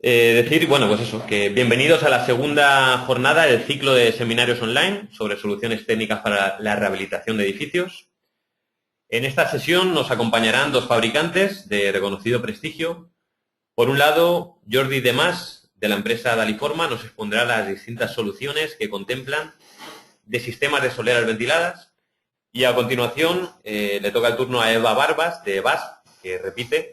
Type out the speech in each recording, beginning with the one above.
Decir, bueno, pues eso, que bienvenidos a la segunda jornada del ciclo de seminarios online sobre soluciones técnicas para la rehabilitación de edificios. En esta sesión nos acompañarán dos fabricantes de reconocido prestigio. Por un lado, Jordi Demás, de la empresa Daliforma, nos expondrá las distintas soluciones que contemplan de sistemas de soleras ventiladas. Y a continuación le toca el turno a Eva Barbas, de BAS, que repite,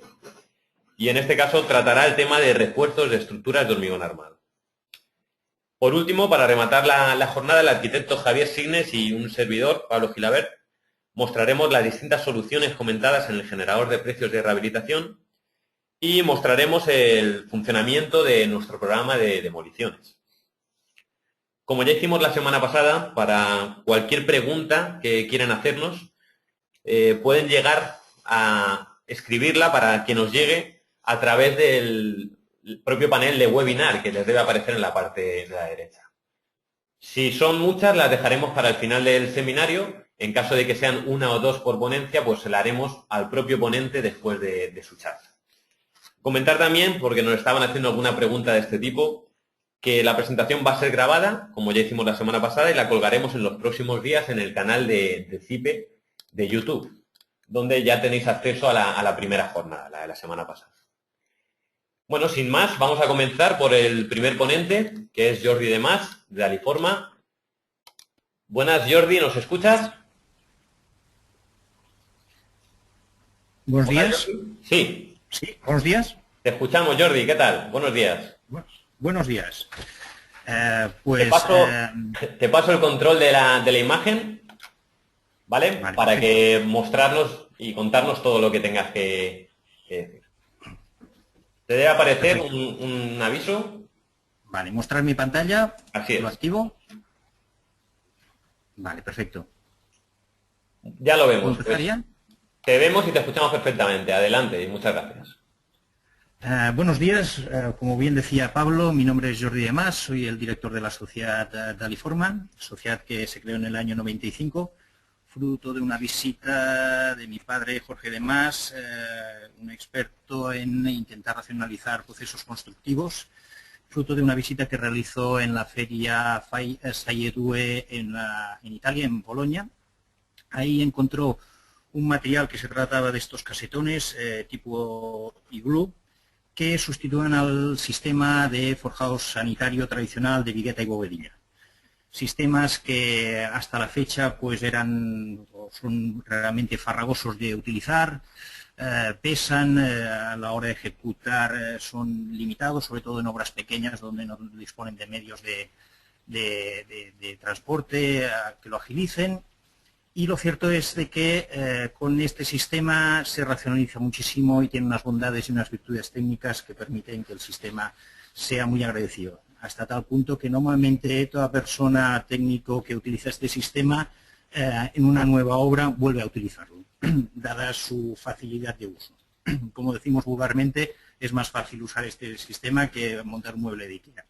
y en este caso tratará el tema de refuerzos de estructuras de hormigón armado. Por último, para rematar la jornada, el arquitecto Javier Signes y un servidor, Pablo Gilabert, mostraremos las distintas soluciones comentadas en el generador de precios de rehabilitación y mostraremos el funcionamiento de nuestro programa de demoliciones. Como ya hicimos la semana pasada, para cualquier pregunta que quieran hacernos, pueden llegar a escribirla para que nos llegue a través del propio panel de webinar que les debe aparecer en la parte de la derecha. Si son muchas, las dejaremos para el final del seminario. En caso de que sean una o dos por ponencia, pues se la haremos al propio ponente después de su charla. Comentar también, porque nos estaban haciendo alguna pregunta de este tipo, que la presentación va a ser grabada, como ya hicimos la semana pasada, y la colgaremos en los próximos días en el canal de CIPE de YouTube, donde ya tenéis acceso a la primera jornada, la de la semana pasada. Bueno, sin más, vamos a comenzar por el primer ponente, que es Jordi Demás, de Daliforma. Buenas, Jordi, ¿nos escuchas? Buenos Hola, días. Jordi. Sí. Sí, buenos días. Te escuchamos, Jordi, ¿qué tal? Buenos días. Buenos días. Te paso el control de la imagen, ¿vale? Vale, Para perfecto. que mostrarnos y contarnos todo lo que tengas que decir. Te debe aparecer Perfecto. un aviso. Vale, mostrar mi pantalla. Así Lo es. activo. Vale, perfecto. Ya lo ¿Puedo vemos. empezar Pues ya? te vemos y te escuchamos perfectamente. Adelante y muchas gracias. Buenos días. Como bien decía Pablo, mi nombre es Jordi Demás, soy el director de la sociedad Daliforma, sociedad que se creó en el año 95, fruto de una visita de mi padre Jorge Demás, un experto en intentar racionalizar procesos constructivos, fruto de una visita que realizó en la feria Saie en Italia, en Bolonia. Ahí encontró un material que se trataba de estos casetones tipo iglú, que sustituyen al sistema de forjado sanitario tradicional de vigueta y bovedilla. Sistemas que hasta la fecha pues eran o son realmente farragosos de utilizar, pesan, a la hora de ejecutar son limitados, sobre todo en obras pequeñas donde no disponen de medios de transporte que lo agilicen. Y lo cierto es de que con este sistema se racionaliza muchísimo y tiene unas bondades y unas virtudes técnicas que permiten que el sistema sea muy agradecido. Hasta tal punto que normalmente toda persona técnico que utiliza este sistema en una nueva obra vuelve a utilizarlo, dada su facilidad de uso. Como decimos vulgarmente, es más fácil usar este sistema que montar un mueble de IKEA.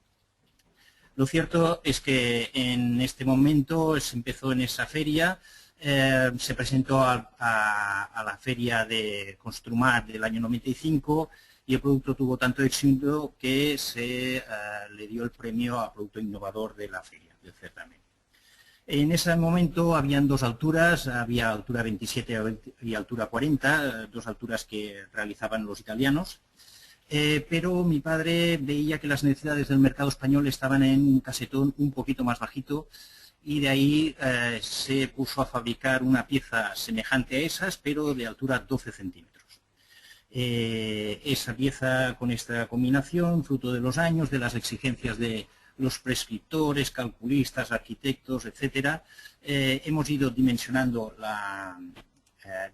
Lo cierto es que en este momento se empezó en esa feria. Se presentó a la feria de Construmat del año 95 y el producto tuvo tanto éxito que se le dio el premio a Producto Innovador de la feria, del certamen. En ese momento habían dos alturas, había altura 27 y altura 40, dos alturas que realizaban los italianos. Pero mi padre veía que las necesidades del mercado español estaban en un casetón un poquito más bajito, y de ahí se puso a fabricar una pieza semejante a esas, pero de altura 12 centímetros. Esa pieza con esta combinación, fruto de los años, de las exigencias de los prescriptores, calculistas, arquitectos, etcétera, hemos ido dimensionando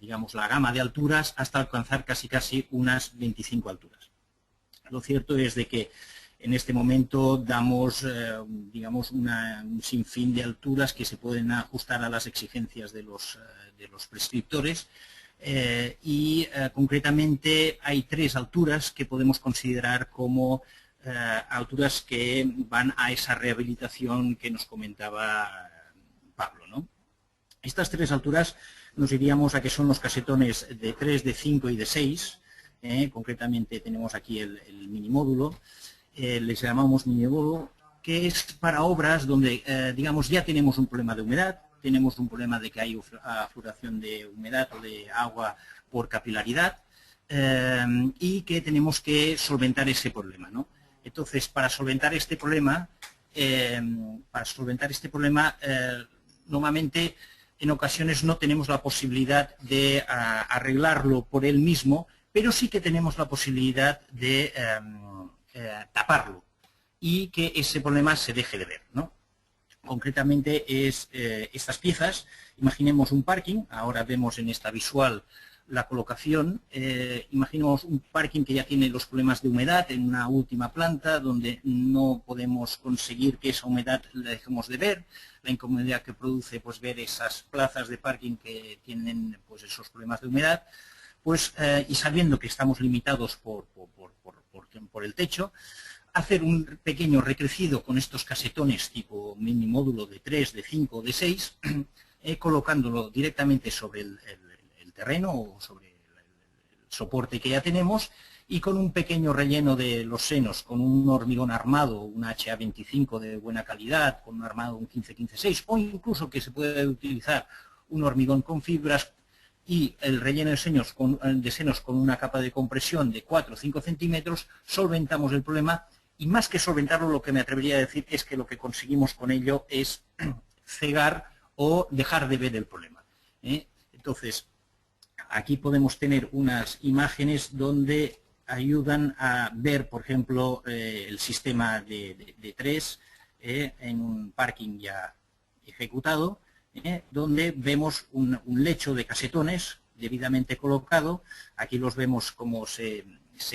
digamos, la gama de alturas hasta alcanzar casi unas 25 alturas. Lo cierto es de que en este momento damos, digamos, un sinfín de alturas que se pueden ajustar a las exigencias de los prescriptores y concretamente hay tres alturas que podemos considerar como alturas que van a esa rehabilitación que nos comentaba Pablo, ¿no? Estas tres alturas nos iríamos a que son los casetones de 3, de 5 y de 6. concretamente tenemos aquí el minimódulo, les llamamos minimódulo, que es para obras donde, digamos, ya tenemos un problema de humedad, tenemos un problema de que hay afloración de humedad o de agua por capilaridad, y que tenemos que solventar ese problema, ¿no? Entonces, para solventar este problema, normalmente en ocasiones no tenemos la posibilidad de arreglarlo por él mismo, pero sí que tenemos la posibilidad de taparlo y que ese problema se deje de ver, ¿no? Concretamente es estas piezas. Imaginemos un parking, ahora vemos en esta visual la colocación. Imaginemos un parking que ya tiene los problemas de humedad en una última planta donde no podemos conseguir que esa humedad la dejemos de ver, la incomodidad que produce pues ver esas plazas de parking que tienen pues esos problemas de humedad, pues y sabiendo que estamos limitados por el techo, hacer un pequeño recrecido con estos casetones tipo mini módulo de 3, de 5 o de 6, colocándolo directamente sobre el terreno o sobre el soporte que ya tenemos, y con un pequeño relleno de los senos, con un hormigón armado, un HA25 de buena calidad, con un armado un 15-15-6, o incluso que se puede utilizar un hormigón con fibras, y el relleno de senos con una capa de compresión de 4 o 5 centímetros, solventamos el problema. Y más que solventarlo, lo que me atrevería a decir es que lo que conseguimos con ello es cegar o dejar de ver el problema. Entonces, aquí podemos tener unas imágenes donde ayudan a ver, por ejemplo, el sistema de 3 en un parking ya ejecutado, donde vemos un lecho de casetones debidamente colocado. Aquí los vemos como se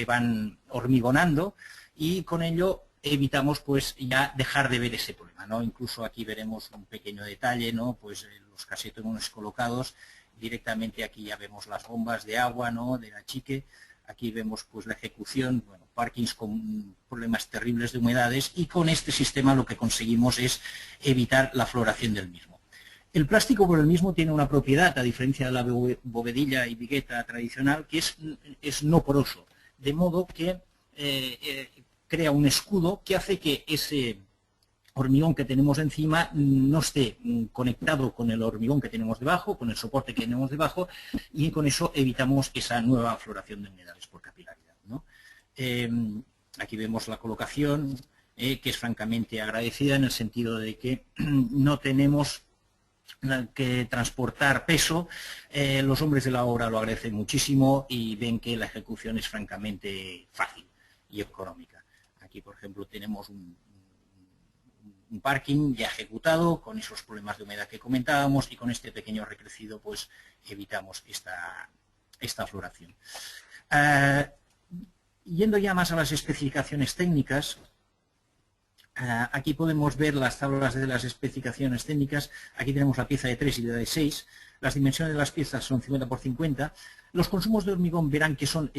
van hormigonando, y con ello evitamos pues ya dejar de ver ese problema, ¿no? Incluso aquí veremos un pequeño detalle, ¿no? Pues los casetones colocados directamente. Aquí ya vemos las bombas de agua, ¿no? Del achique. Aquí vemos pues la ejecución, bueno, parkings con problemas terribles de humedades, y con este sistema lo que conseguimos es evitar la floración del mismo. El plástico por el mismo tiene una propiedad, a diferencia de la bovedilla y vigueta tradicional, que es no poroso, de modo que crea un escudo que hace que ese hormigón que tenemos encima no esté conectado con el hormigón que tenemos debajo, con el soporte que tenemos debajo, y con eso evitamos esa nueva floración de humedades por capilaridad, ¿no? Aquí vemos la colocación, que es francamente agradecida en el sentido de que no tenemos que transportar peso. Los hombres de la obra lo agradecen muchísimo y ven que la ejecución es francamente fácil y económica. Aquí, por ejemplo, tenemos un parking ya ejecutado con esos problemas de humedad que comentábamos, y con este pequeño recrecido pues evitamos esta floración. Yendo ya más a las especificaciones técnicas, aquí podemos ver las tablas de las especificaciones técnicas. Aquí tenemos la pieza de 3 y la de 6. Las dimensiones de las piezas son 50 por 50. Los consumos de hormigón verán que son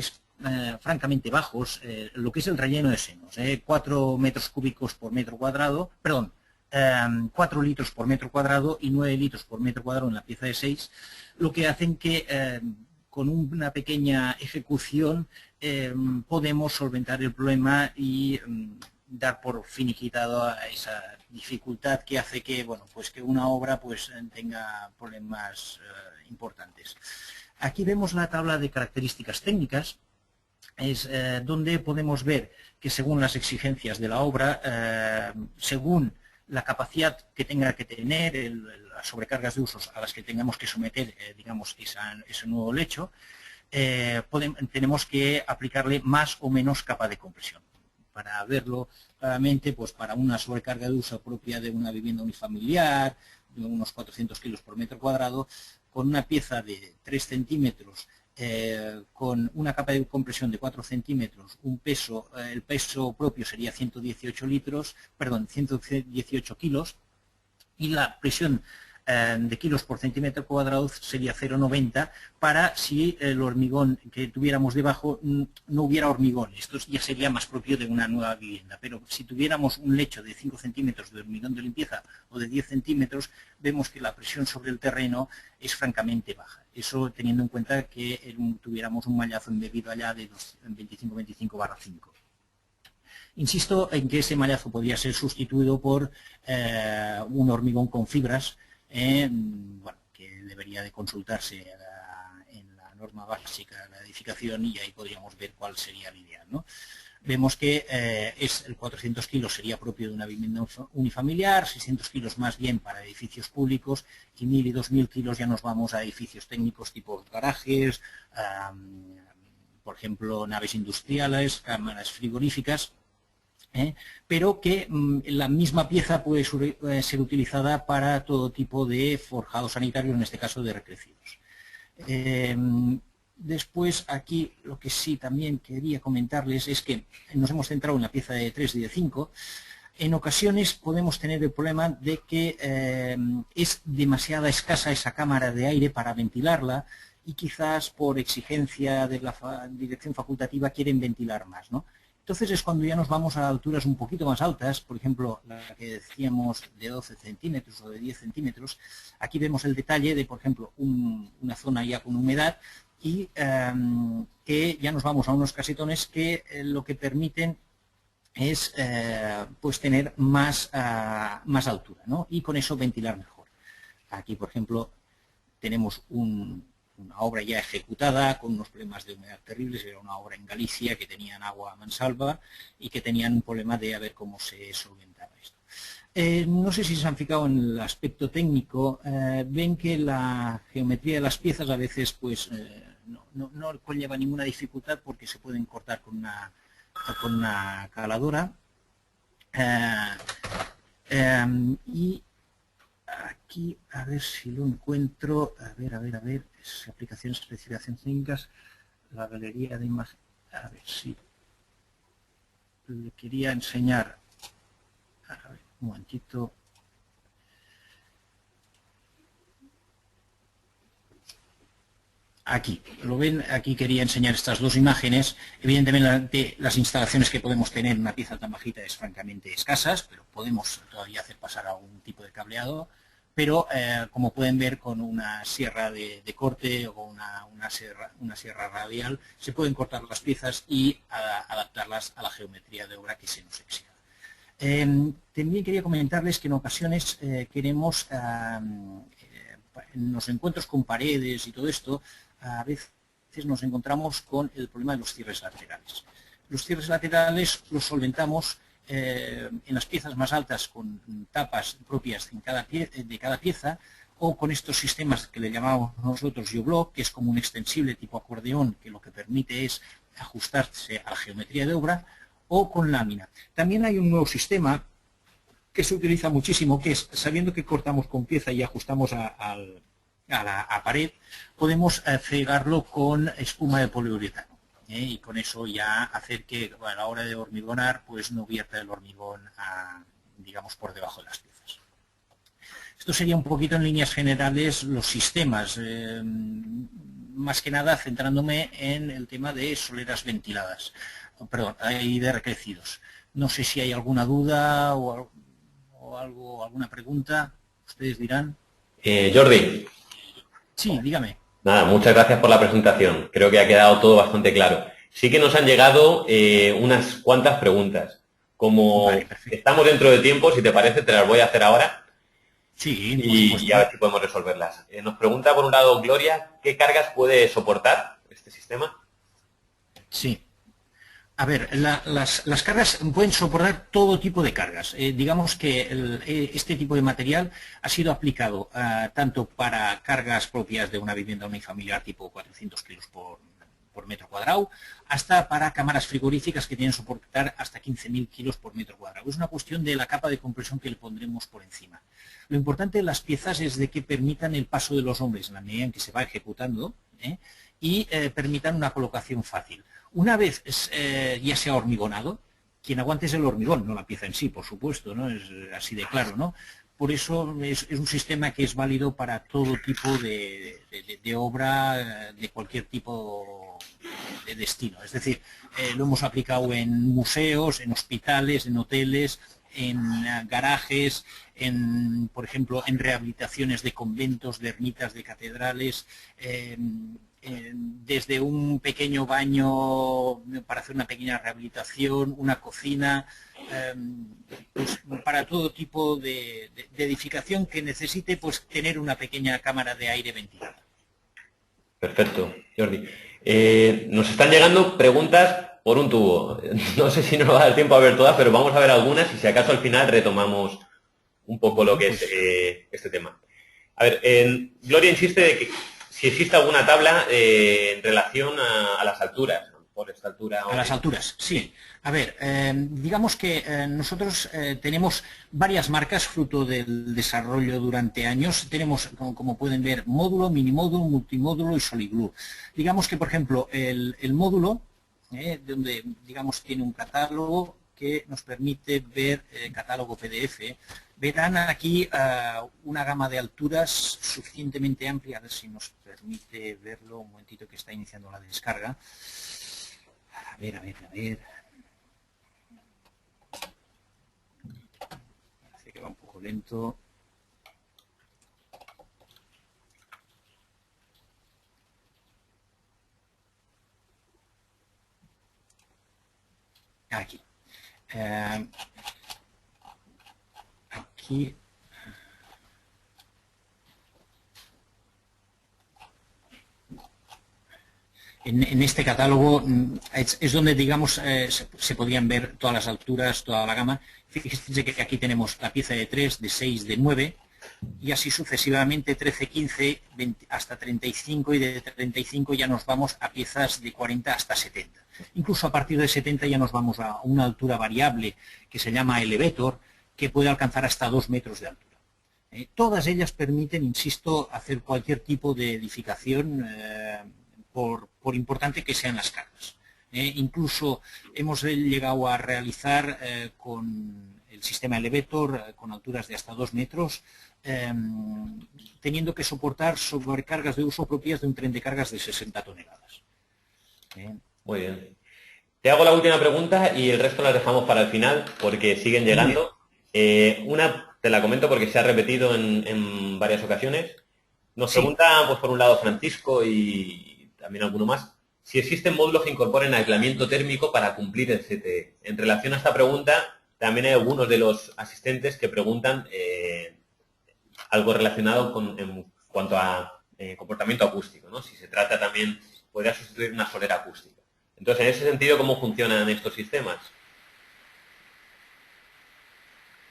francamente bajos. Lo que es el relleno de senos, 4 metros cúbicos por metro cuadrado, perdón, 4 litros por metro cuadrado y 9 litros por metro cuadrado en la pieza de 6, lo que hacen que con una pequeña ejecución podemos solventar el problema y dar por finiquitado a esa dificultad que hace que, bueno, pues que una obra pues tenga problemas importantes. Aquí vemos la tabla de características técnicas, es donde podemos ver que según las exigencias de la obra, según la capacidad que tenga que tener, las sobrecargas de usos a las que tengamos que someter, digamos, ese nuevo lecho, tenemos que aplicarle más o menos capa de compresión. Para verlo claramente, pues para una sobrecarga de uso propia de una vivienda unifamiliar, de unos 400 kilos por metro cuadrado, con una pieza de 3 centímetros, con una capa de compresión de 4 centímetros, el peso propio sería 118 kilos, y la presión de kilos por centímetro cuadrado sería 0,90 para si el hormigón que tuviéramos debajo no hubiera hormigón. Esto ya sería más propio de una nueva vivienda, pero si tuviéramos un lecho de 5 centímetros de hormigón de limpieza o de 10 centímetros, vemos que la presión sobre el terreno es francamente baja. Eso teniendo en cuenta que tuviéramos un mallazo embebido allá de 25-25/5. Insisto en que ese mallazo podría ser sustituido por un hormigón con fibras, bueno, que debería de consultarse en la norma básica de la edificación y ahí podríamos ver cuál sería el ideal, ¿no? Vemos que el 400 kilos sería propio de una vivienda unifamiliar, 600 kilos más bien para edificios públicos y 1000 y 2000 kilos ya nos vamos a edificios técnicos tipo garajes, por ejemplo, naves industriales, cámaras frigoríficas, pero que la misma pieza puede ser utilizada para todo tipo de forjados sanitarios, en este caso de recrecidos. Después, aquí lo que sí también quería comentarles es que nos hemos centrado en la pieza de 3 y de 5. En ocasiones podemos tener el problema de que es demasiada escasa esa cámara de aire para ventilarla y quizás por exigencia de la dirección facultativa quieren ventilar más, ¿no? Entonces es cuando ya nos vamos a alturas un poquito más altas, por ejemplo, la que decíamos de 12 centímetros o de 10 centímetros. Aquí vemos el detalle de, por ejemplo, una zona ya con humedad y que ya nos vamos a unos casetones que lo que permiten es pues tener más altura, ¿no? Y con eso ventilar mejor. Aquí, por ejemplo, tenemos una obra ya ejecutada con unos problemas de humedad terribles. Era una obra en Galicia que tenían agua a mansalva y que tenían un problema de a ver cómo se solventaba esto. No sé si se han fijado en el aspecto técnico, ven que la geometría de las piezas a veces pues no conlleva ninguna dificultad porque se pueden cortar con una caladora. Y aquí, a ver si lo encuentro, a ver, aplicaciones, especificaciones técnicas, la galería de imagen, a ver si le quería enseñar, a ver, un momentito. Aquí, ¿lo ven? Aquí quería enseñar estas dos imágenes. Evidentemente las instalaciones que podemos tener en una pieza tan bajita es francamente escasas, pero podemos todavía hacer pasar algún tipo de cableado. Pero como pueden ver, con una sierra de corte o una sierra radial se pueden cortar las piezas y adaptarlas a la geometría de obra que se nos exija. También quería comentarles que en ocasiones queremos, en los encuentros con paredes y todo esto, a veces nos encontramos con el problema de los cierres laterales. Los cierres laterales los solventamos en las piezas más altas con tapas propias de cada pieza o con estos sistemas que le llamamos nosotros geoblock, que es como un extensible tipo acordeón que lo que permite es ajustarse a la geometría de obra, o con lámina. También hay un nuevo sistema que se utiliza muchísimo, que es, sabiendo que cortamos con pieza y ajustamos a la pared, podemos cegarlo con espuma de poliuretano. Y con eso ya hacer que a la hora de hormigonar pues no vierta el hormigón digamos por debajo de las piezas. Esto sería un poquito en líneas generales los sistemas, más que nada centrándome en el tema de soleras ventiladas, perdón, y de recrecidos. No sé si hay alguna duda o alguna pregunta, ustedes dirán. Jordi. Sí, dígame. Nada, muchas gracias por la presentación. Creo que ha quedado todo bastante claro. Sí que nos han llegado unas cuantas preguntas. Como vale, estamos dentro de tiempo, si te parece, te las voy a hacer ahora. Sí, y a ver si podemos resolverlas. Nos pregunta, por un lado, Gloria, ¿qué cargas puede soportar este sistema? Sí. A ver, las cargas pueden soportar todo tipo de cargas. Digamos que este tipo de material ha sido aplicado tanto para cargas propias de una vivienda unifamiliar tipo 400 kilos por metro cuadrado, hasta para cámaras frigoríficas que tienen que soportar hasta 15.000 kilos por metro cuadrado. Es una cuestión de la capa de compresión que le pondremos por encima. Lo importante de las piezas es de que permitan el paso de los hombres en la medida en que se va ejecutando y permitan una colocación fácil. Una vez ya se ha hormigonado, quien aguante es el hormigón, no la pieza en sí, por supuesto, ¿no? Es así de claro, ¿no? por eso es un sistema que es válido para todo tipo de obra, de cualquier tipo de destino. Es decir, lo hemos aplicado en museos, en hospitales, en hoteles, en garajes, por ejemplo, en rehabilitaciones de conventos, de ermitas, de catedrales, desde un pequeño baño para hacer una pequeña rehabilitación, una cocina, pues para todo tipo de edificación que necesite pues tener una pequeña cámara de aire ventilada. Perfecto, Jordi. Nos están llegando preguntas por un tubo. No sé si nos va a dar tiempo a ver todas, pero vamos a ver algunas y si acaso al final retomamos un poco lo que es este tema. A ver, Gloria insiste de que si existe alguna tabla en relación a las alturas, por esta altura. A las alturas, sí. A ver, digamos que nosotros tenemos varias marcas fruto del desarrollo durante años. Tenemos, como pueden ver, módulo, minimódulo, multimódulo y SolidGlue. Digamos que, por ejemplo, el módulo, donde digamos tiene un catálogo que nos permite ver catálogo PDF. Verán aquí una gama de alturas suficientemente amplia, a ver si nos permite verlo, un momentito que está iniciando la descarga. A ver. Parece que va un poco lento. Aquí. Aquí. En este catálogo es donde, digamos, se podrían ver todas las alturas, toda la gama. Fíjense que aquí tenemos la pieza de 3, de 6, de 9, y así sucesivamente 13, 15, 20, hasta 35, y de 35 ya nos vamos a piezas de 40 hasta 70. Incluso a partir de 70 ya nos vamos a una altura variable que se llama elevator, que puede alcanzar hasta 2 metros de altura. Todas ellas permiten, insisto, hacer cualquier tipo de edificación, por importante que sean las cargas. Incluso hemos llegado a realizar con el sistema elevator con alturas de hasta 2 metros, teniendo que soportar sobrecargas de uso propias de un tren de cargas de 60 toneladas. Muy bien. Te hago la última pregunta y el resto las dejamos para el final porque siguen llegando. Una te la comento porque se ha repetido en varias ocasiones. Nos pregunta, pues por un lado, Francisco y también alguno más, si existen módulos que incorporen aislamiento térmico para cumplir el CTE. En relación a esta pregunta, también hay algunos de los asistentes que preguntan algo relacionado en cuanto a comportamiento acústico, ¿no? Si se trata también, podría sustituir una solera acústica. Entonces, en ese sentido, ¿cómo funcionan estos sistemas?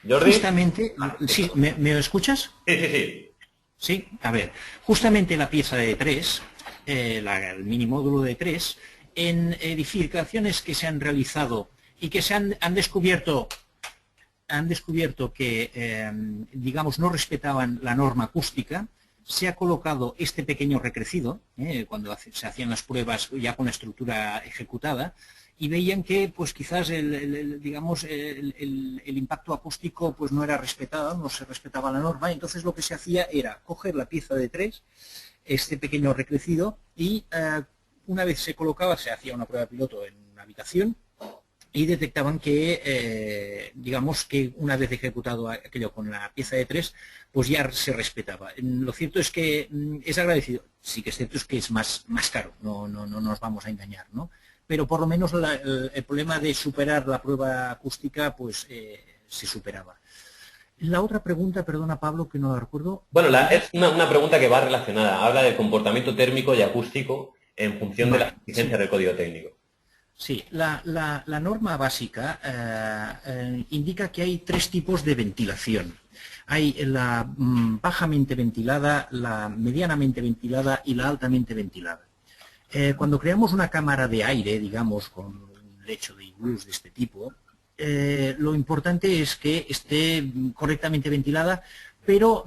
¿Jordi? Justamente, sí, ¿me escuchas? Sí. Sí, a ver, justamente la pieza de 3, el mini módulo de 3, en edificaciones que se han realizado y que se han descubierto que, digamos, no respetaban la norma acústica, se ha colocado este pequeño recrecido, cuando se hacían las pruebas ya con la estructura ejecutada, y veían que pues quizás el impacto acústico pues no era respetado, no se respetaba la norma. Entonces lo que se hacía era coger la pieza de 3, este pequeño recrecido, y una vez se colocaba, se hacía una prueba piloto en una habitación y detectaban que, digamos que una vez ejecutado aquello con la pieza de 3, pues ya se respetaba. Lo cierto es que es agradecido. Sí que es cierto es que es más caro, no nos vamos a engañar, ¿no? Pero por lo menos el problema de superar la prueba acústica pues se superaba. La otra pregunta, perdona Pablo, que no la recuerdo. Bueno, es una pregunta que va relacionada. Habla del comportamiento térmico y acústico en función de las exigencias del código técnico. Sí, la norma básica indica que hay 3 tipos de ventilación. Hay la bajamente ventilada, la medianamente ventilada y la altamente ventilada. Cuando creamos una cámara de aire, digamos, con un lecho de iglús de este tipo, lo importante es que esté correctamente ventilada, pero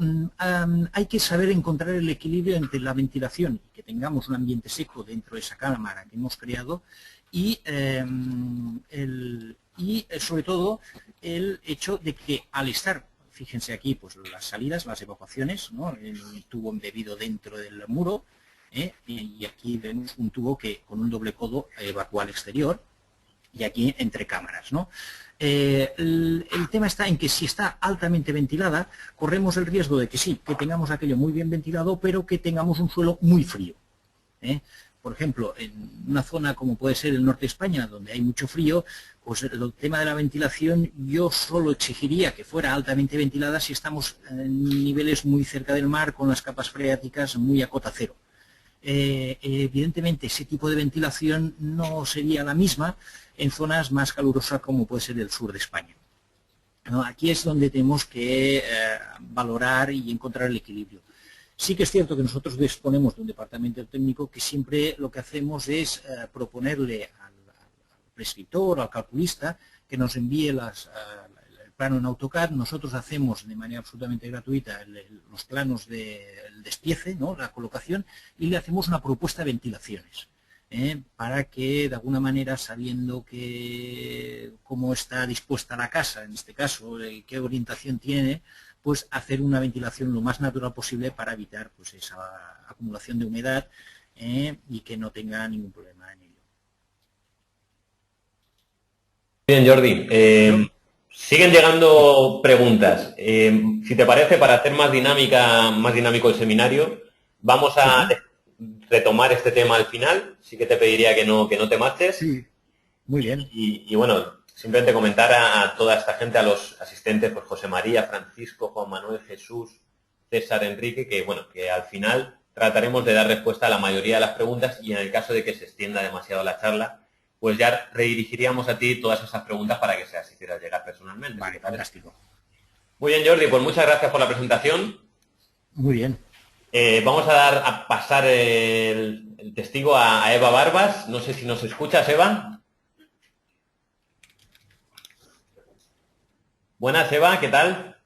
hay que saber encontrar el equilibrio entre la ventilación y que tengamos un ambiente seco dentro de esa cámara que hemos creado y sobre todo el hecho de que al estar fíjense aquí, pues las salidas, las evacuaciones, ¿no? El tubo embebido dentro del muro, y aquí vemos un tubo que con un doble codo evacúa al exterior, y aquí entre cámaras, ¿no? El tema está en que si está altamente ventilada, corremos el riesgo de que sí, que tengamos aquello muy bien ventilado, pero que tengamos un suelo muy frío. Por ejemplo, en una zona como puede ser el norte de España, donde hay mucho frío, pues el tema de la ventilación yo solo exigiría que fuera altamente ventilada si estamos en niveles muy cerca del mar, con las capas freáticas muy a cota cero. Evidentemente ese tipo de ventilación no sería la misma en zonas más calurosas como puede ser el sur de España, ¿no? Aquí es donde tenemos que valorar y encontrar el equilibrio. Sí que es cierto que nosotros disponemos de un departamento técnico que siempre lo que hacemos es proponerle al prescriptor, al calculista, que nos envíe el plano en AutoCAD. Nosotros hacemos de manera absolutamente gratuita los planos del despiece, ¿no? La colocación, y le hacemos una propuesta de ventilaciones, para que de alguna manera, sabiendo cómo está dispuesta la casa, en este caso, qué orientación tiene, pues hacer una ventilación lo más natural posible para evitar pues esa acumulación de humedad, y que no tenga ningún problema en ello. Bien, Jordi. Siguen llegando preguntas. Si te parece, para hacer más dinámico el seminario, vamos a retomar este tema al final. Sí que te pediría que no te marches. Sí, muy bien. Y bueno, simplemente comentar a toda esta gente, a los asistentes, pues José María, Francisco, Juan Manuel, Jesús, César, Enrique, que al final trataremos de dar respuesta a la mayoría de las preguntas, y en el caso de que se extienda demasiado la charla, pues ya redirigiríamos a ti todas esas preguntas para que se las hicieras llegar personalmente. Vale, fantástico. Muy bien, Jordi, pues muchas gracias por la presentación. Muy bien. Vamos a pasar el testigo a Eva Barbas. No sé si nos escuchas, Eva. Buenas, Eva, ¿qué tal?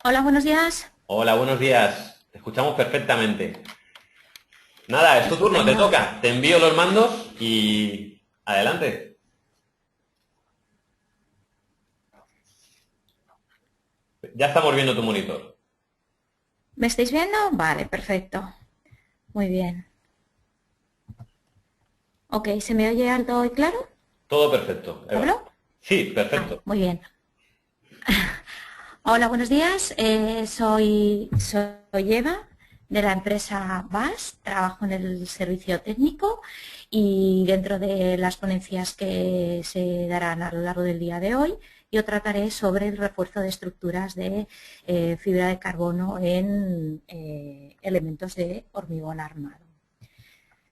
Hola, buenos días. Hola, buenos días. Te escuchamos perfectamente. Nada, es tu turno, te toca. Te envío los mandos y adelante. Ya estamos viendo tu monitor. ¿Me estáis viendo? Vale, perfecto. Muy bien. Ok, ¿se me oye alto y claro? Todo perfecto, Eva. ¿Hablo? Sí, perfecto. Muy bien. Hola, buenos días. Soy Eva, de la empresa BAS. Trabajo en el servicio técnico, y dentro de las ponencias que se darán a lo largo del día de hoy, yo trataré sobre el refuerzo de estructuras de fibra de carbono en elementos de hormigón armado.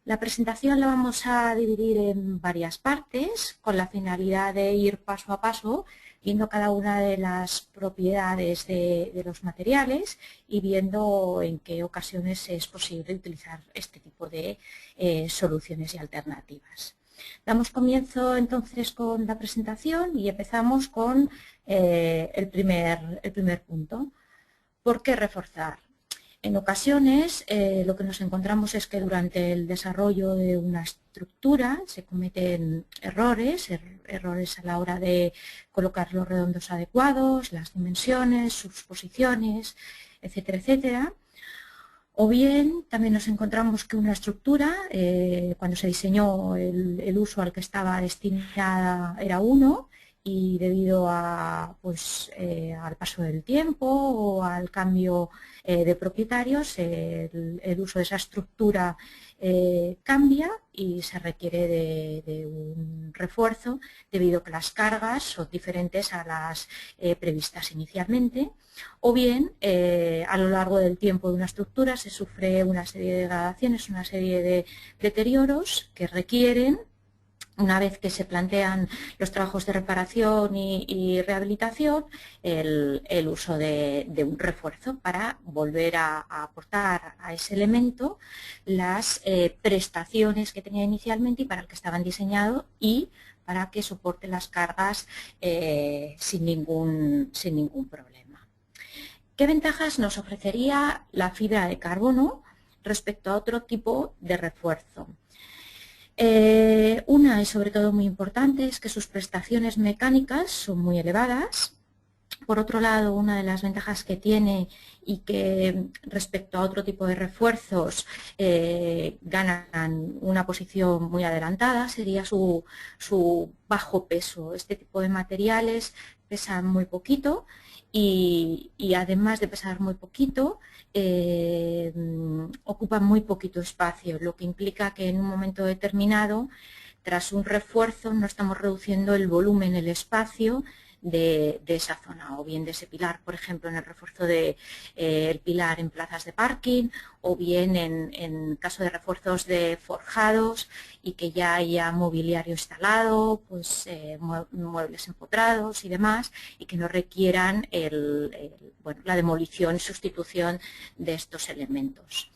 La presentación la vamos a dividir en varias partes, con la finalidad de ir paso a paso, viendo cada una de las propiedades de los materiales y viendo en qué ocasiones es posible utilizar este tipo de soluciones y alternativas. Damos comienzo entonces con la presentación y empezamos con el primer punto. ¿Por qué reforzar? En ocasiones lo que nos encontramos es que durante el desarrollo de una estructura se cometen errores a la hora de colocar los redondos adecuados, las dimensiones, sus posiciones, etcétera, etcétera. O bien también nos encontramos que una estructura, cuando se diseñó, el uso al que estaba destinada era uno, y debido a, al paso del tiempo o al cambio de propietarios, el uso de esa estructura cambia y se requiere de un refuerzo, debido a que las cargas son diferentes a las previstas inicialmente. O bien, a lo largo del tiempo de una estructura se sufre una serie de degradaciones, una serie de deterioros que requieren, una vez que se plantean los trabajos de reparación y rehabilitación, el uso de un refuerzo para volver a aportar a ese elemento las prestaciones que tenía inicialmente y para el que estaban diseñados, y para que soporte las cargas sin ningún problema. ¿Qué ventajas nos ofrecería la fibra de carbono respecto a otro tipo de refuerzo? Una, y sobre todo muy importante, es que sus prestaciones mecánicas son muy elevadas. Por otro lado, una de las ventajas que tiene y que respecto a otro tipo de refuerzos ganan una posición muy adelantada sería su bajo peso. Este tipo de materiales pesan muy poquito y además de pesar muy poquito, ocupan muy poquito espacio, lo que implica que en un momento determinado, tras un refuerzo, no estamos reduciendo el volumen, el espacio de esa zona, o bien de ese pilar, por ejemplo, en el refuerzo del pilar en plazas de parking, o bien en caso de refuerzos de forjados y que ya haya mobiliario instalado, pues muebles empotrados y demás, y que no requieran la demolición y sustitución de estos elementos.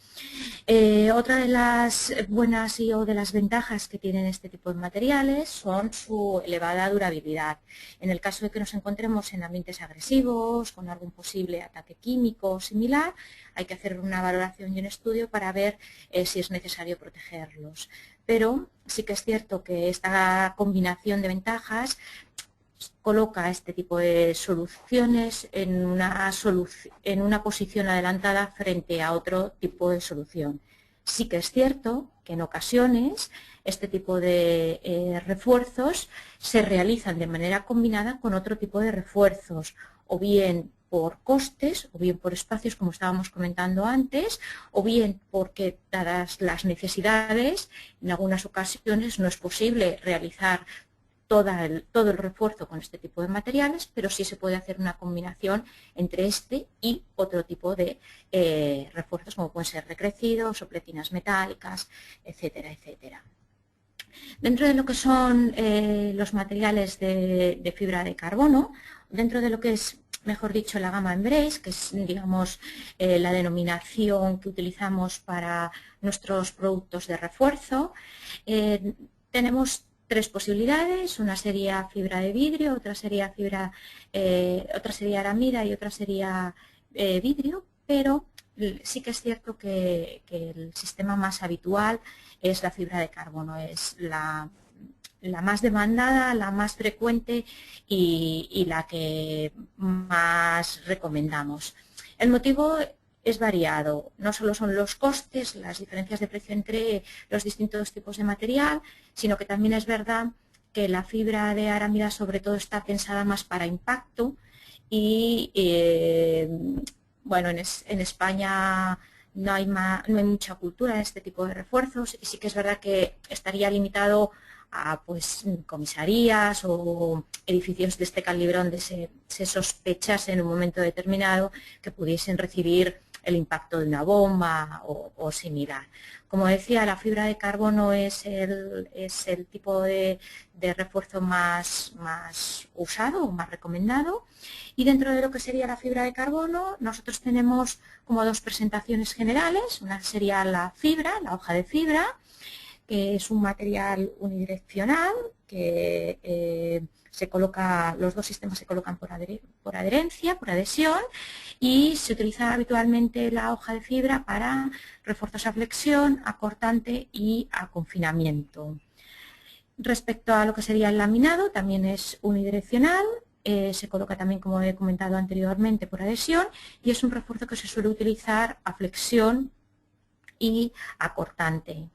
Otra de las buenas o de las ventajas que tienen este tipo de materiales son su elevada durabilidad. En el caso de que nos encontremos en ambientes agresivos, con algún posible ataque químico o similar, hay que hacer una valoración y un estudio para ver si es necesario protegerlos. Pero sí que es cierto que esta combinación de ventajas coloca este tipo de soluciones en una posición adelantada frente a otro tipo de solución. Sí que es cierto que en ocasiones este tipo de refuerzos se realizan de manera combinada con otro tipo de refuerzos, o bien por costes, o bien por espacios, como estábamos comentando antes, o bien porque, dadas las necesidades, en algunas ocasiones no es posible realizar todo el refuerzo con este tipo de materiales, pero sí se puede hacer una combinación entre este y otro tipo de refuerzos, como pueden ser recrecidos, sopletinas metálicas, etcétera, etcétera. Dentro de lo que son los materiales de fibra de carbono, dentro de lo que es, mejor dicho, la gama Embrace, que es, digamos, la denominación que utilizamos para nuestros productos de refuerzo, tenemos tres posibilidades. Una sería fibra de vidrio, otra sería aramida y otra sería vidrio, pero sí que es cierto que el sistema más habitual es la fibra de carbono, es la más demandada, la más frecuente y la que más recomendamos. El motivo es variado, no solo son los costes, las diferencias de precio entre los distintos tipos de material, sino que también es verdad que la fibra de aramida sobre todo está pensada más para impacto y bueno, en España no hay mucha cultura de este tipo de refuerzos y sí que es verdad que estaría limitado a pues comisarías o edificios de este calibre donde se sospechase en un momento determinado que pudiesen recibir el impacto de una bomba o similar. Como decía, la fibra de carbono es el tipo de refuerzo más usado o más recomendado. Y dentro de lo que sería la fibra de carbono, nosotros tenemos como dos presentaciones generales. Una sería la fibra, la hoja de fibra, que es un material unidireccional que los dos sistemas se colocan por adherencia, por adhesión, y se utiliza habitualmente la hoja de fibra para refuerzos a flexión, a cortante y a confinamiento. Respecto a lo que sería el laminado, también es unidireccional, se coloca también, como he comentado anteriormente, por adhesión y es un refuerzo que se suele utilizar a flexión y a cortante.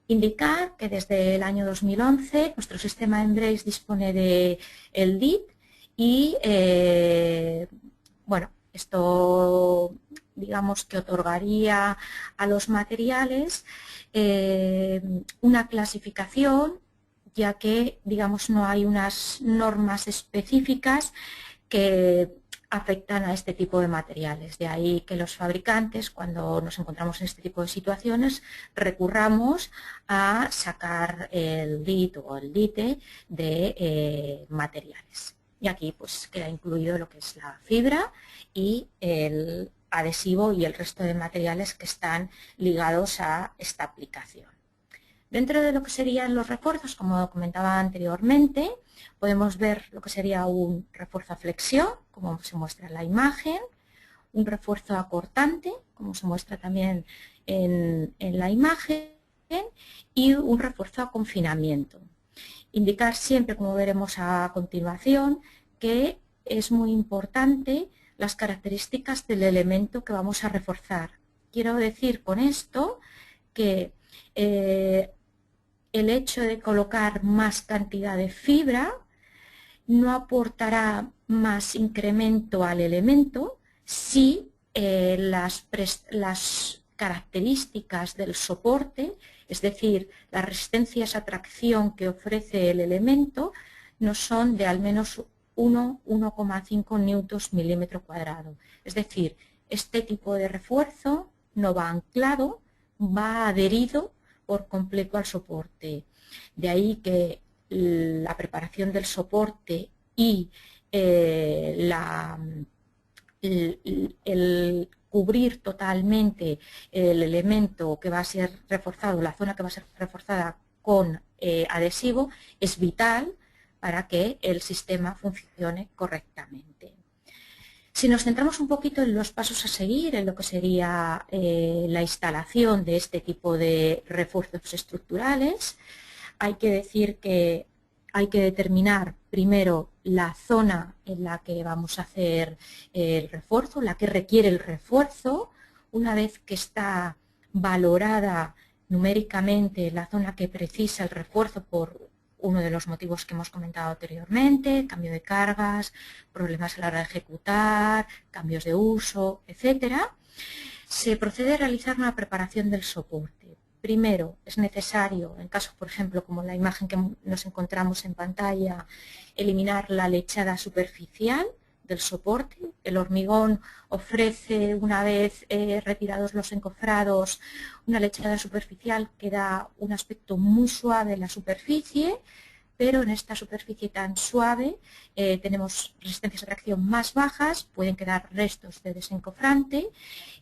Indicar que desde el año 2011 nuestro sistema Embrace dispone de el DIT y bueno, esto digamos que otorgaría a los materiales una clasificación, ya que digamos no hay unas normas específicas que afectan a este tipo de materiales. De ahí que los fabricantes, cuando nos encontramos en este tipo de situaciones, recurramos a sacar el DIT o el DITE de materiales. Y aquí pues queda incluido lo que es la fibra y el adhesivo y el resto de materiales que están ligados a esta aplicación. Dentro de lo que serían los refuerzos, como comentaba anteriormente, podemos ver lo que sería un refuerzo a flexión, como se muestra en la imagen, un refuerzo a cortante, como se muestra también en la imagen, y un refuerzo a confinamiento. Indicar siempre, como veremos a continuación, que es muy importante las características del elemento que vamos a reforzar. Quiero decir con esto que el hecho de colocar más cantidad de fibra no aportará más incremento al elemento si las características del soporte, es decir, las resistencias a tracción que ofrece el elemento, no son de al menos 1,5 newtons milímetro cuadrado. Es decir, este tipo de refuerzo no va anclado, va adherido por completo al soporte. De ahí que la preparación del soporte y el cubrir totalmente el elemento que va a ser reforzado, la zona que va a ser reforzada con adhesivo, es vital para que el sistema funcione correctamente. Si nos centramos un poquito en los pasos a seguir, en lo que sería la instalación de este tipo de refuerzos estructurales, hay que decir que hay que determinar primero la zona en la que vamos a hacer el refuerzo, la que requiere el refuerzo. Una vez que está valorada numéricamente la zona que precisa el refuerzo por uno de los motivos que hemos comentado anteriormente, cambio de cargas, problemas a la hora de ejecutar, cambios de uso, etcétera, se procede a realizar una preparación del soporte. Primero, es necesario, en casos, por ejemplo, como la imagen que nos encontramos en pantalla, eliminar la lechada superficial del soporte. El hormigón ofrece, una vez retirados los encofrados, una lechada superficial que da un aspecto muy suave en la superficie, pero en esta superficie tan suave tenemos resistencias a tracción más bajas, pueden quedar restos de desencofrante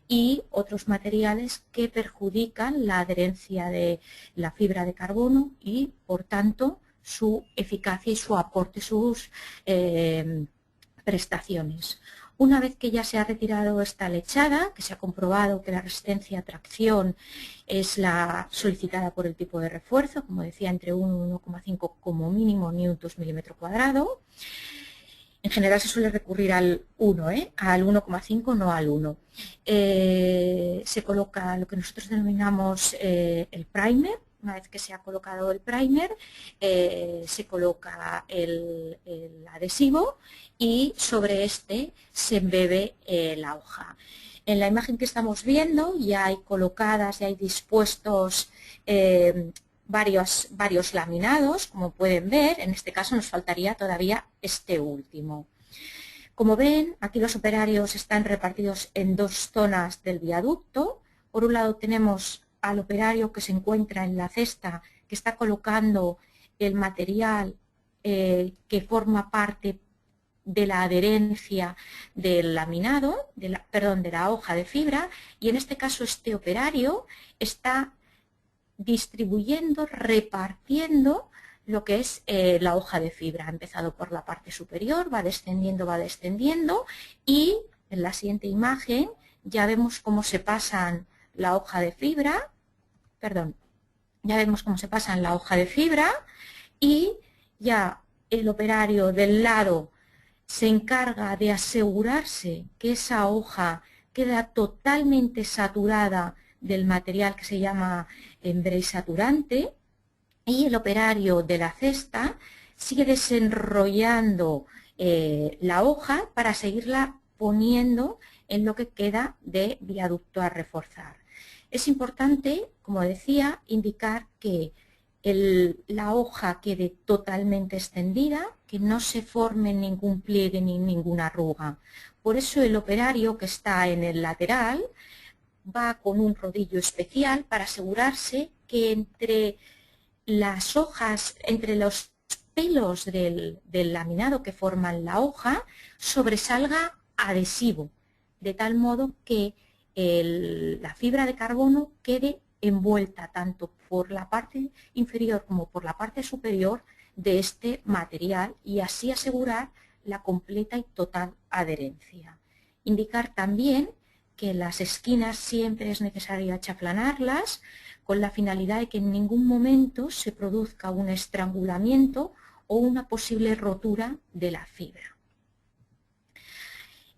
y otros materiales que perjudican la adherencia de la fibra de carbono y, por tanto, su eficacia y su aporte, sus prestaciones. Una vez que ya se ha retirado esta lechada, que se ha comprobado que la resistencia a tracción es la solicitada por el tipo de refuerzo, como decía, entre 1 y 1,5 como mínimo newtons milímetro cuadrado, en general se suele recurrir al 1, al 1,5, no al 1. Se coloca lo que nosotros denominamos el primer. Una vez que se ha colocado el primer, se coloca el adhesivo y sobre este se embebe la hoja. En la imagen que estamos viendo ya hay colocadas, ya hay dispuestos varios laminados, como pueden ver. En este caso nos faltaría todavía este último. Como ven, aquí los operarios están repartidos en dos zonas del viaducto. Por un lado tenemos al operario que se encuentra en la cesta, que está colocando el material que forma parte de la adherencia del laminado, de la hoja de fibra, y en este caso este operario está distribuyendo, repartiendo lo que es la hoja de fibra. Ha empezado por la parte superior, va descendiendo y en la siguiente imagen ya vemos cómo se pasan la hoja de fibra, y ya el operario del lado se encarga de asegurarse que esa hoja queda totalmente saturada del material que se llama embresaturante, y el operario de la cesta sigue desenrollando la hoja para seguirla poniendo en lo que queda de viaducto a reforzar. Es importante, como decía, indicar que la hoja quede totalmente extendida, que no se forme ningún pliegue ni ninguna arruga. Por eso el operario que está en el lateral va con un rodillo especial para asegurarse que entre las hojas, entre los pelos del laminado que forman la hoja, sobresalga adhesivo, de tal modo que la fibra de carbono quede envuelta tanto por la parte inferior como por la parte superior de este material y así asegurar la completa y total adherencia. Indicar también que las esquinas siempre es necesario achaflanarlas con la finalidad de que en ningún momento se produzca un estrangulamiento o una posible rotura de la fibra.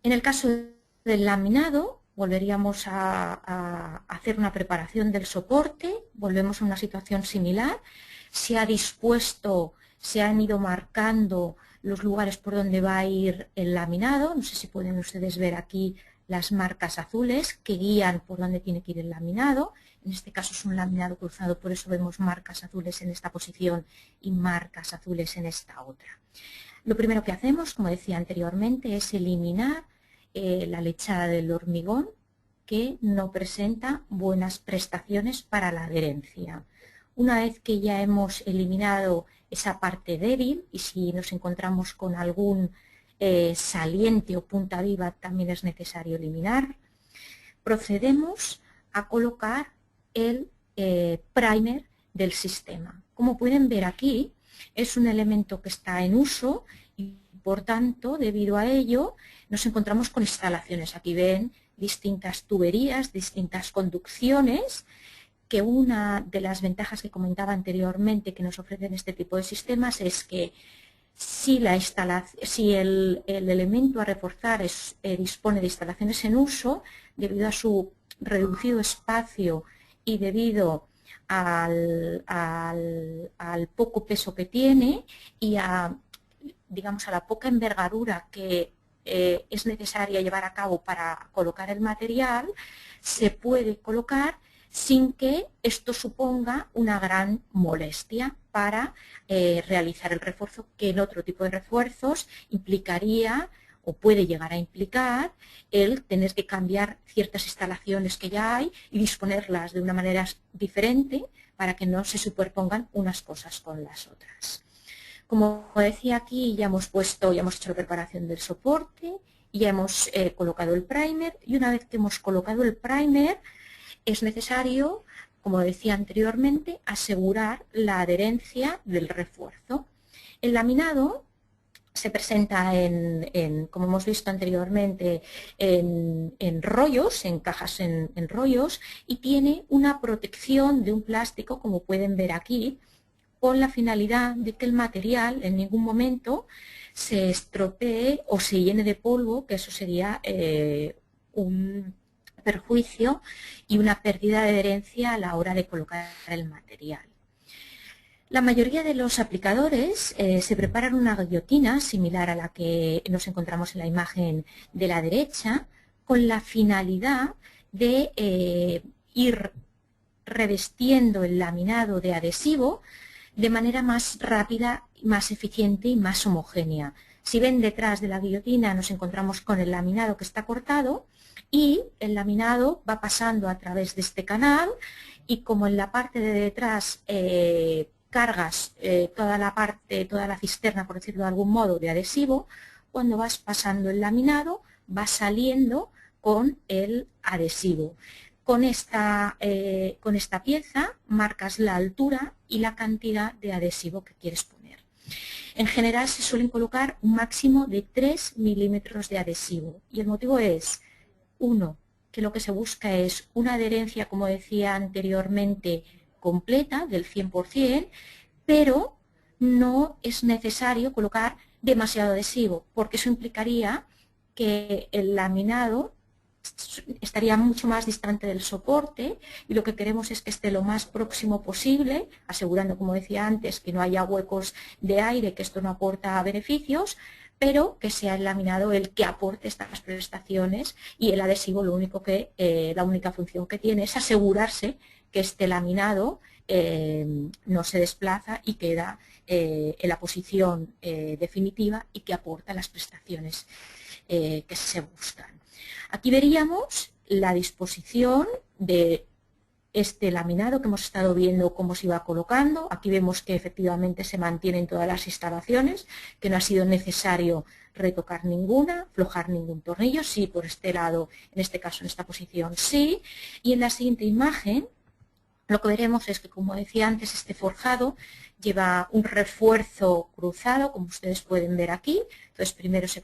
En el caso del laminado, volveríamos a hacer una preparación del soporte, volvemos a una situación similar. Se ha dispuesto, se han ido marcando los lugares por donde va a ir el laminado. No sé si pueden ustedes ver aquí las marcas azules que guían por dónde tiene que ir el laminado. En este caso es un laminado cruzado, por eso vemos marcas azules en esta posición y marcas azules en esta otra. Lo primero que hacemos, como decía anteriormente, es eliminar la lechada del hormigón que no presenta buenas prestaciones para la adherencia. Una vez que ya hemos eliminado esa parte débil, y si nos encontramos con algún saliente o punta viva también es necesario eliminar, procedemos a colocar el primer del sistema. Como pueden ver aquí, es un elemento que está en uso y por tanto, debido a ello, nos encontramos con instalaciones. Aquí ven distintas tuberías, distintas conducciones, que una de las ventajas que comentaba anteriormente que nos ofrecen este tipo de sistemas es que si el elemento a reforzar dispone de instalaciones en uso, debido a su reducido espacio y debido al poco peso que tiene y digamos, a la poca envergadura que es necesaria llevar a cabo para colocar el material, se puede colocar sin que esto suponga una gran molestia para realizar el refuerzo, que en otro tipo de refuerzos implicaría o puede llegar a implicar el tener que cambiar ciertas instalaciones que ya hay y disponerlas de una manera diferente para que no se superpongan unas cosas con las otras. Como decía aquí, ya hemos hecho la preparación del soporte, ya hemos colocado el primer, y una vez que hemos colocado el primer, es necesario, como decía anteriormente, asegurar la adherencia del refuerzo. El laminado se presenta como hemos visto anteriormente, en rollos, en cajas en rollos, y tiene una protección de un plástico, como pueden ver aquí, con la finalidad de que el material en ningún momento se estropee o se llene de polvo, que eso sería un perjuicio y una pérdida de adherencia a la hora de colocar el material. La mayoría de los aplicadores se preparan una guillotina similar a la que nos encontramos en la imagen de la derecha, con la finalidad de ir revestiendo el laminado de adhesivo de manera más rápida, más eficiente y más homogénea. Si ven, detrás de la guillotina nos encontramos con el laminado que está cortado y el laminado va pasando a través de este canal, y como en la parte de detrás cargas toda la cisterna, por decirlo de algún modo, de adhesivo, cuando vas pasando el laminado va saliendo con el adhesivo. Con esta pieza marcas la altura y la cantidad de adhesivo que quieres poner. En general se suelen colocar un máximo de 3 milímetros de adhesivo, y el motivo es, uno, que lo que se busca es una adherencia, como decía anteriormente, completa del 100%, pero no es necesario colocar demasiado adhesivo, porque eso implicaría que el laminado estaría mucho más distante del soporte, y lo que queremos es que esté lo más próximo posible, asegurando, como decía antes, que no haya huecos de aire, que esto no aporta beneficios, pero que sea el laminado el que aporte estas prestaciones, y el adhesivo la única función que tiene es asegurarse que este laminado no se desplaza y queda en la posición definitiva y que aporta las prestaciones que se buscan. Aquí veríamos la disposición de este laminado que hemos estado viendo cómo se iba colocando. Aquí vemos que efectivamente se mantienen todas las instalaciones, que no ha sido necesario retocar ninguna, aflojar ningún tornillo. Sí, por este lado, en este caso, en esta posición, sí. Y en la siguiente imagen lo que veremos es que, como decía antes, este forjado lleva un refuerzo cruzado, como ustedes pueden ver aquí. Entonces, primero se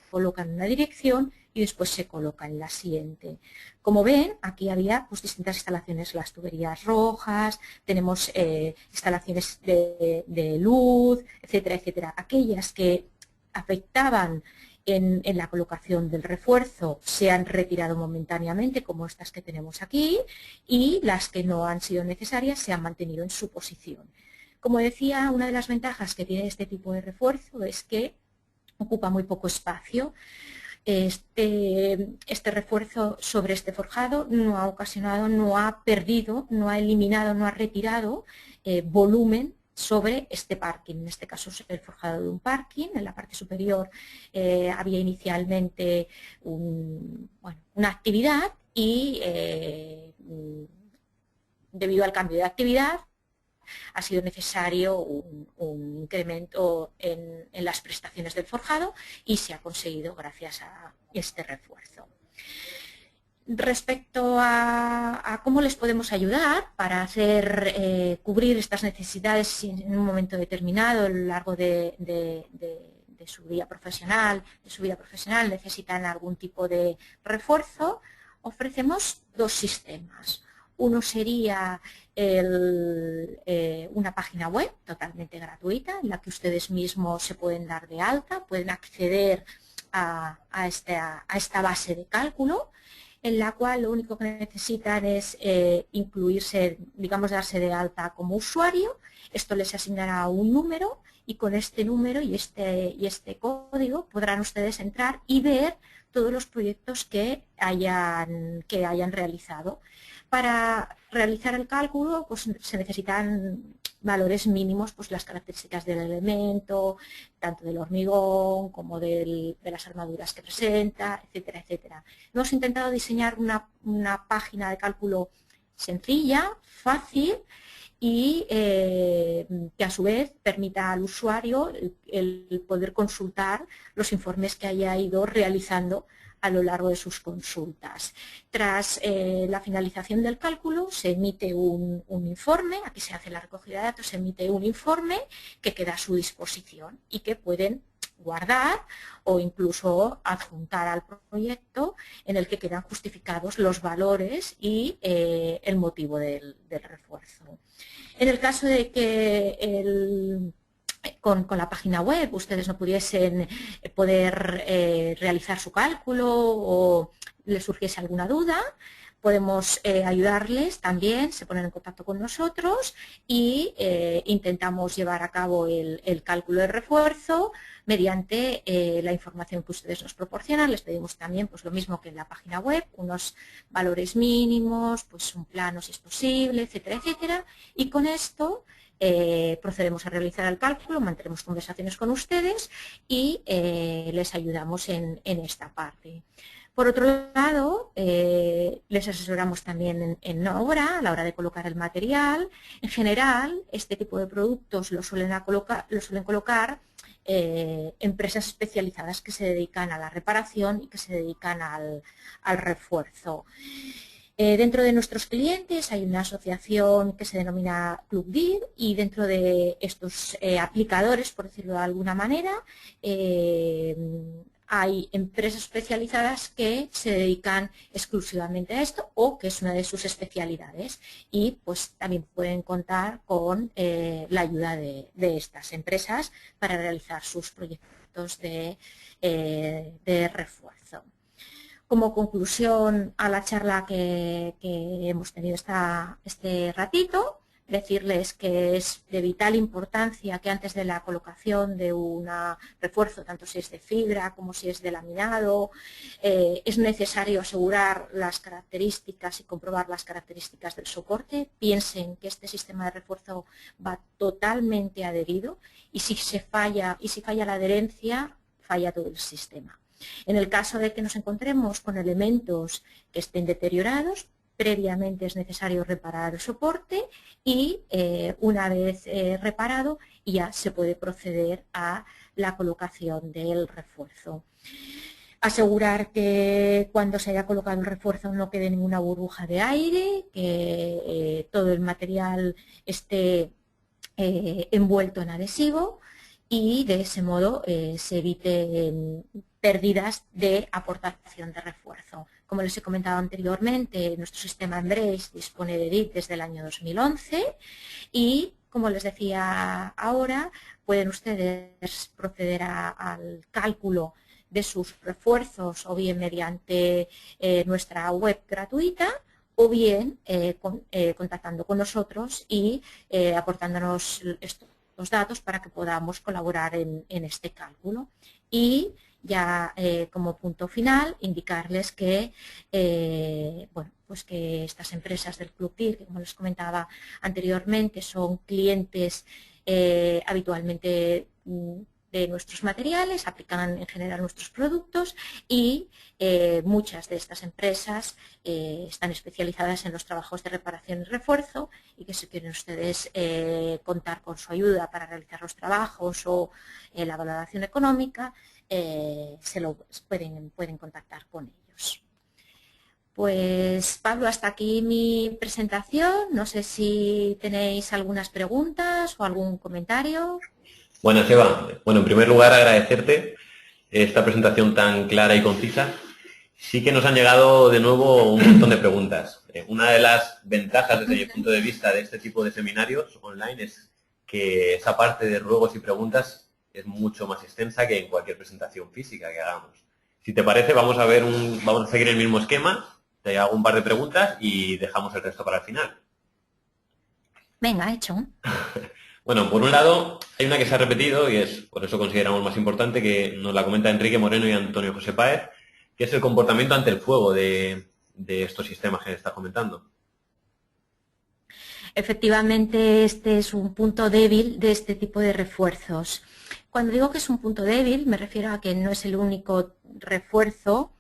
coloca en una dirección y después se coloca en la siguiente. Como ven, aquí había pues distintas instalaciones, las tuberías rojas, tenemos instalaciones de luz, etcétera, etcétera. Aquellas que afectaban en la colocación del refuerzo se han retirado momentáneamente, como estas que tenemos aquí, y las que no han sido necesarias se han mantenido en su posición. Como decía, una de las ventajas que tiene este tipo de refuerzo es que ocupa muy poco espacio. Este refuerzo sobre este forjado no ha ocasionado, no ha perdido, no ha eliminado, no ha retirado volumen sobre este parking. En este caso es el forjado de un parking. En la parte superior había inicialmente una actividad y debido al cambio de actividad ha sido necesario un incremento en las prestaciones del forjado y se ha conseguido gracias a este refuerzo. Respecto a cómo les podemos ayudar para hacer cubrir estas necesidades en un momento determinado a lo largo de su vida profesional, necesitan algún tipo de refuerzo, ofrecemos dos sistemas. Uno sería una página web totalmente gratuita en la que ustedes mismos se pueden dar de alta, pueden acceder a esta base de cálculo, en la cual lo único que necesitan es incluirse, digamos, darse de alta como usuario. Esto les asignará un número y con este número y este código podrán ustedes entrar y ver todos los proyectos que hayan realizado. Para realizar el cálculo pues, se necesitan valores mínimos, pues las características del elemento, tanto del hormigón como de las armaduras que presenta, etcétera, etcétera. Hemos intentado diseñar una página de cálculo sencilla, fácil y que a su vez permita al usuario el poder consultar los informes que haya ido realizando a lo largo de sus consultas. Tras la finalización del cálculo se emite un informe, aquí se hace la recogida de datos, se emite un informe que queda a su disposición y que pueden guardar o incluso adjuntar al proyecto en el que quedan justificados los valores y el motivo del refuerzo. En el caso de que con la página web ustedes no pudiesen poder realizar su cálculo o les surgiese alguna duda, podemos ayudarles también, se ponen en contacto con nosotros y intentamos llevar a cabo el cálculo de refuerzo mediante la información que ustedes nos proporcionan. Les pedimos también pues, lo mismo que en la página web, unos valores mínimos, pues un plano si es posible, etcétera, etcétera. Y con esto procedemos a realizar el cálculo, mantenemos conversaciones con ustedes y les ayudamos en esta parte. Por otro lado, les asesoramos también en obra, a la hora de colocar el material. En general, este tipo de productos lo suelen colocar empresas especializadas que se dedican a la reparación y que se dedican al refuerzo. Dentro de nuestros clientes hay una asociación que se denomina Club DIR y dentro de estos aplicadores, por decirlo de alguna manera, hay empresas especializadas que se dedican exclusivamente a esto o que es una de sus especialidades y pues también pueden contar con la ayuda de estas empresas para realizar sus proyectos de refuerzo. Como conclusión a la charla que hemos tenido este ratito, decirles que es de vital importancia que antes de la colocación de un refuerzo, tanto si es de fibra como si es de laminado, es necesario asegurar las características y comprobar las características del soporte. Piensen que este sistema de refuerzo va totalmente adherido y si falla la adherencia, falla todo el sistema. En el caso de que nos encontremos con elementos que estén deteriorados, previamente es necesario reparar el soporte y una vez reparado ya se puede proceder a la colocación del refuerzo. Asegurar que cuando se haya colocado el refuerzo no quede ninguna burbuja de aire, que todo el material esté envuelto en adhesivo y de ese modo se evite pérdidas de aportación de refuerzo. Como les he comentado anteriormente, nuestro sistema Embrace dispone de DIT desde el año 2011 y, como les decía ahora, pueden ustedes proceder al cálculo de sus refuerzos, o bien mediante nuestra web gratuita, o bien contactando con nosotros y aportándonos estos datos para que podamos colaborar en este cálculo. Y ya como punto final, indicarles que, bueno, pues que estas empresas del Club TIR, que como les comentaba anteriormente, son clientes habitualmente de nuestros materiales, aplican en general nuestros productos y muchas de estas empresas están especializadas en los trabajos de reparación y refuerzo, y que si quieren ustedes contar con su ayuda para realizar los trabajos o la valoración económica, pueden contactar con ellos. Pues Pablo, hasta aquí mi presentación. No sé si tenéis algunas preguntas o algún comentario. Buenas, Eva. Bueno, en primer lugar, agradecerte esta presentación tan clara y concisa. Sí que nos han llegado de nuevo un montón de preguntas. Una de las ventajas desde mi punto de vista de este tipo de seminarios online es que esa parte de ruegos y preguntas es mucho más extensa que en cualquier presentación física que hagamos. Si te parece, vamos a seguir el mismo esquema. Te hago un par de preguntas y dejamos el resto para el final. Venga, hecho. Bueno, por un lado, hay una que se ha repetido y es, por eso consideramos más importante, que nos la comenta Enrique Moreno y Antonio José Páez, que es el comportamiento ante el fuego de estos sistemas que estás comentando. Efectivamente, este es un punto débil de este tipo de refuerzos. Cuando digo que es un punto débil, me refiero a que no es el único refuerzo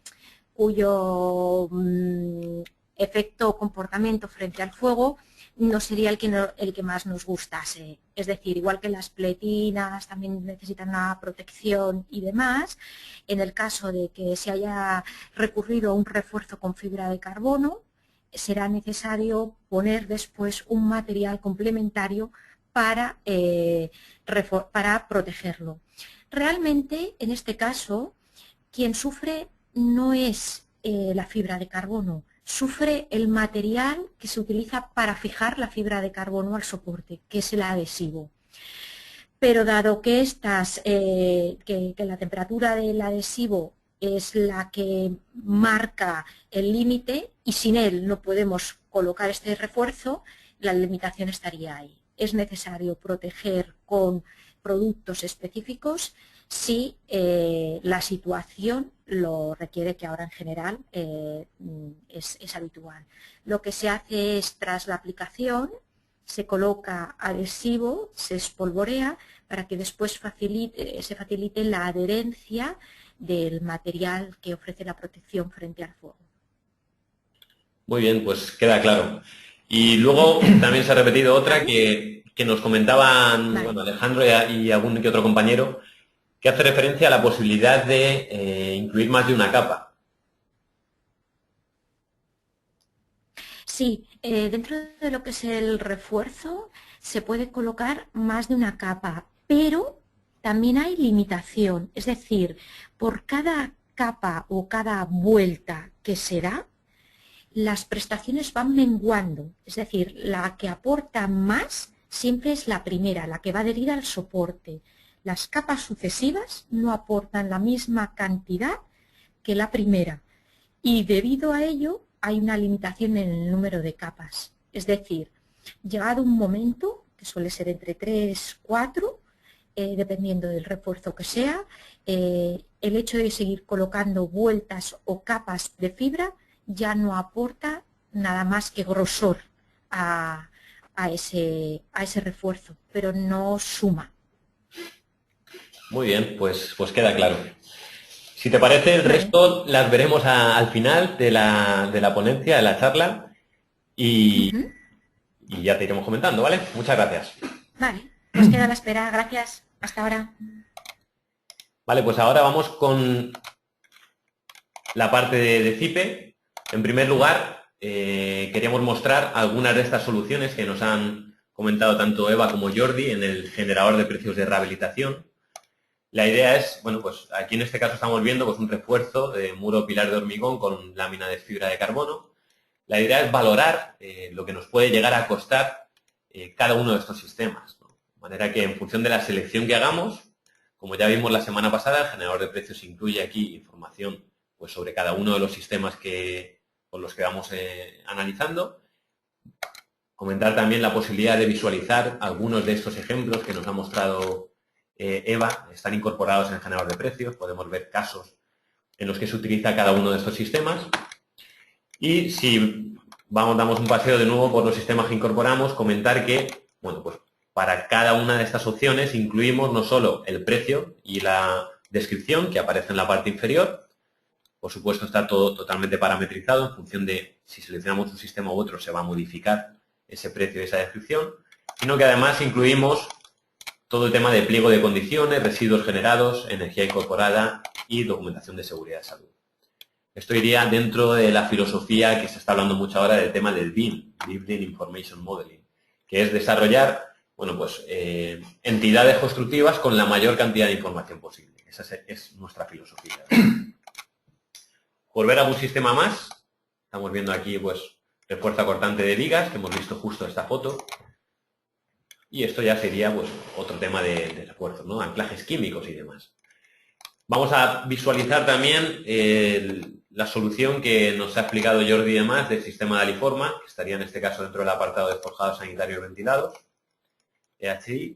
cuyo efecto o comportamiento frente al fuego no sería el que más nos gustase. Es decir, igual que las pletinas también necesitan una protección y demás, en el caso de que se haya recurrido a un refuerzo con fibra de carbono, será necesario poner después un material complementario para protegerlo. Realmente, en este caso, quien sufre no es la fibra de carbono, sufre el material que se utiliza para fijar la fibra de carbono al soporte, que es el adhesivo. Pero dado que que la temperatura del adhesivo es la que marca el límite y sin él no podemos colocar este refuerzo, la limitación estaría ahí. Es necesario proteger con productos específicos si la situación lo requiere, que ahora en general es habitual. Lo que se hace es, tras la aplicación, se coloca adhesivo, se espolvorea para que después se facilite la adherencia del material que ofrece la protección frente al fuego. Muy bien, pues queda claro. Y luego también se ha repetido otra que nos comentaban bueno, Alejandro y algún que otro compañero, que hace referencia a la posibilidad de incluir más de una capa. Sí, dentro de lo que es el refuerzo se puede colocar más de una capa, pero también hay limitación. Es decir, por cada capa o cada vuelta que se da, las prestaciones van menguando. Es decir, la que aporta más siempre es la primera, la que va adherida al soporte. Las capas sucesivas no aportan la misma cantidad que la primera y debido a ello hay una limitación en el número de capas. Es decir, llegado un momento, que suele ser entre 3, 4, dependiendo del refuerzo que sea, el hecho de seguir colocando vueltas o capas de fibra ya no aporta nada más que grosor a ese refuerzo, pero no suma. Muy bien, pues queda claro. Si te parece, el resto las veremos al final de la ponencia, de la charla, y ya te iremos comentando, ¿vale? Muchas gracias. Vale, pues queda a la espera. Gracias. Hasta ahora. Vale, pues ahora vamos con la parte de CIPE. En primer lugar, queríamos mostrar algunas de estas soluciones que nos han comentado tanto Eva como Jordi en el generador de precios de rehabilitación. La idea es, bueno, pues aquí en este caso estamos viendo pues, un refuerzo de muro pilar de hormigón con lámina de fibra de carbono. La idea es valorar lo que nos puede llegar a costar cada uno de estos sistemas, ¿no? De manera que en función de la selección que hagamos, Como ya vimos la semana pasada, el generador de precios incluye aquí información pues, sobre cada uno de los sistemas con los que vamos analizando. Comentar también la posibilidad de visualizar algunos de estos ejemplos que nos ha mostrado Eva. Están incorporados en el generador de precios. Podemos ver casos en los que se utiliza cada uno de estos sistemas. Y si damos un paseo de nuevo por los sistemas que incorporamos, comentar que, bueno, pues para cada una de estas opciones incluimos no solo el precio y la descripción que aparece en la parte inferior. Por supuesto, está todo totalmente parametrizado en función de si seleccionamos un sistema u otro, se va a modificar ese precio y esa descripción, sino que además incluimos todo el tema de pliego de condiciones, residuos generados, energía incorporada y documentación de seguridad de salud. Esto iría dentro de la filosofía que se está hablando mucho ahora del tema del BIM, Building Information Modeling, que es desarrollar, bueno, pues, entidades constructivas con la mayor cantidad de información posible. Esa es nuestra filosofía. Por ver algún sistema más, estamos viendo aquí, pues, refuerzo cortante de vigas, que hemos visto justo esta foto. Y esto ya sería, pues, otro tema de refuerzo, ¿no? Anclajes químicos y demás. Vamos a visualizar también la solución que nos ha explicado Jordi y demás del sistema de Aliforma, que estaría en este caso dentro del apartado de forjados sanitarios ventilados. EHI.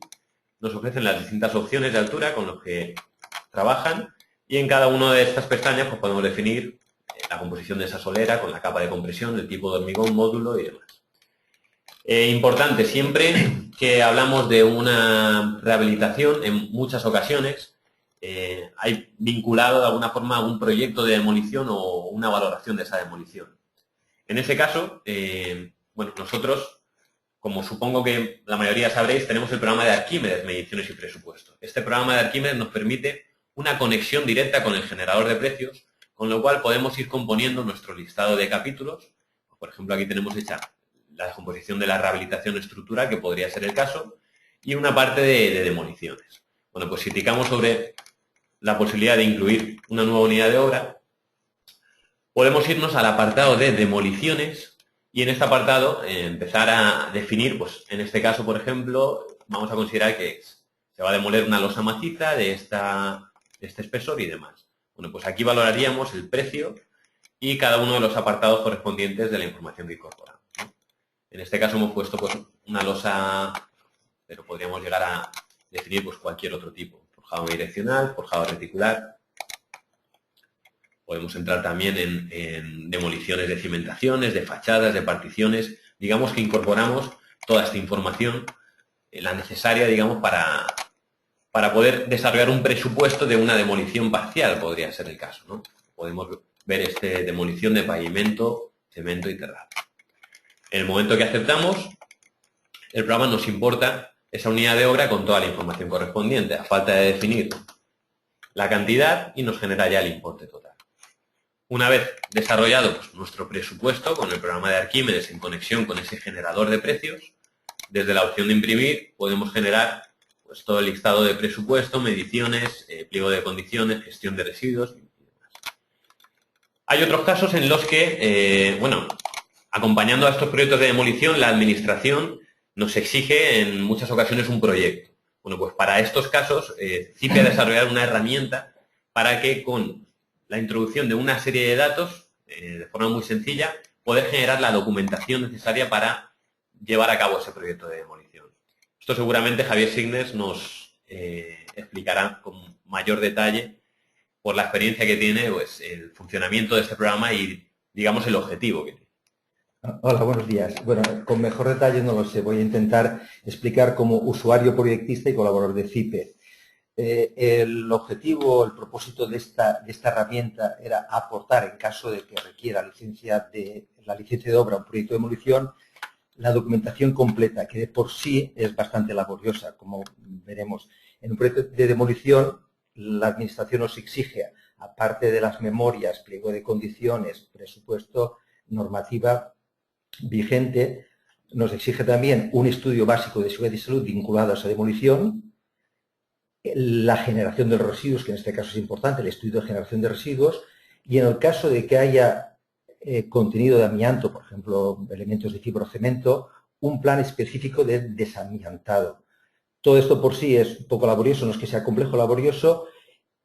Nos ofrecen las distintas opciones de altura con los que trabajan y en cada una de estas pestañas pues, podemos definir la composición de esa solera con la capa de compresión, el tipo de hormigón, módulo y demás. Importante, siempre que hablamos de una rehabilitación, en muchas ocasiones hay vinculado de alguna forma a un proyecto de demolición o una valoración de esa demolición. En ese caso, bueno, nosotros, como supongo que la mayoría sabréis, tenemos el programa de Arquímedes, Mediciones y Presupuesto. Este programa de Arquímedes nos permite una conexión directa con el generador de precios, con lo cual podemos ir componiendo nuestro listado de capítulos. Por ejemplo, aquí tenemos hecha la descomposición de la rehabilitación estructural, que podría ser el caso, y una parte de demoliciones. Bueno, pues si clicamos sobre la posibilidad de incluir una nueva unidad de obra, podemos irnos al apartado de demoliciones y en este apartado empezar a definir, pues en este caso, por ejemplo, vamos a considerar que se va a demoler una losa maciza de este espesor y demás. Bueno, pues aquí valoraríamos el precio y cada uno de los apartados correspondientes de la información que incorporamos, ¿no? En este caso hemos puesto pues, una losa, pero podríamos llegar a definir pues, cualquier otro tipo. Forjado bidireccional, forjado reticular. Podemos entrar también en demoliciones de cimentaciones, de fachadas, de particiones. Digamos que incorporamos toda esta información, la necesaria, digamos, para poder desarrollar un presupuesto de una demolición parcial, podría ser el caso, ¿no? Podemos ver demolición de pavimento, cemento y terrado. En el momento que aceptamos, el programa nos importa esa unidad de obra con toda la información correspondiente, a falta de definir la cantidad y nos genera ya el importe total. Una vez desarrollado pues, nuestro presupuesto con el programa de Arquímedes en conexión con ese generador de precios, desde la opción de imprimir podemos generar pues, todo el listado de presupuesto, mediciones, pliego de condiciones, gestión de residuos y demás. Hay otros casos en los que, bueno, acompañando a estos proyectos de demolición, la administración nos exige en muchas ocasiones un proyecto. Bueno, pues para estos casos, CIPE ha desarrollado una herramienta para que con la introducción de una serie de datos, de forma muy sencilla, poder generar la documentación necesaria para llevar a cabo ese proyecto de demolición. Esto seguramente Javier Signes nos explicará con mayor detalle por la experiencia que tiene, pues, el funcionamiento de este programa y, digamos, el objetivo que tiene. Hola, buenos días. Bueno, con mejor detalle no lo sé. Voy a intentar explicar como usuario proyectista y colaborador de CIPE. El objetivo, el propósito de esta herramienta era aportar, en caso de que requiera la licencia de obra, un proyecto de demolición, la documentación completa, que de por sí es bastante laboriosa, como veremos. En un proyecto de demolición, la administración nos exige, aparte de las memorias, pliego de condiciones, presupuesto, normativa vigente, nos exige también un estudio básico de seguridad y salud vinculado a esa demolición, la generación de los residuos, que en este caso es importante, el estudio de generación de residuos, y en el caso de que haya contenido de amianto, por ejemplo, elementos de fibrocemento, un plan específico de desamiantado. Todo esto por sí es un poco laborioso, no es que sea complejo, laborioso,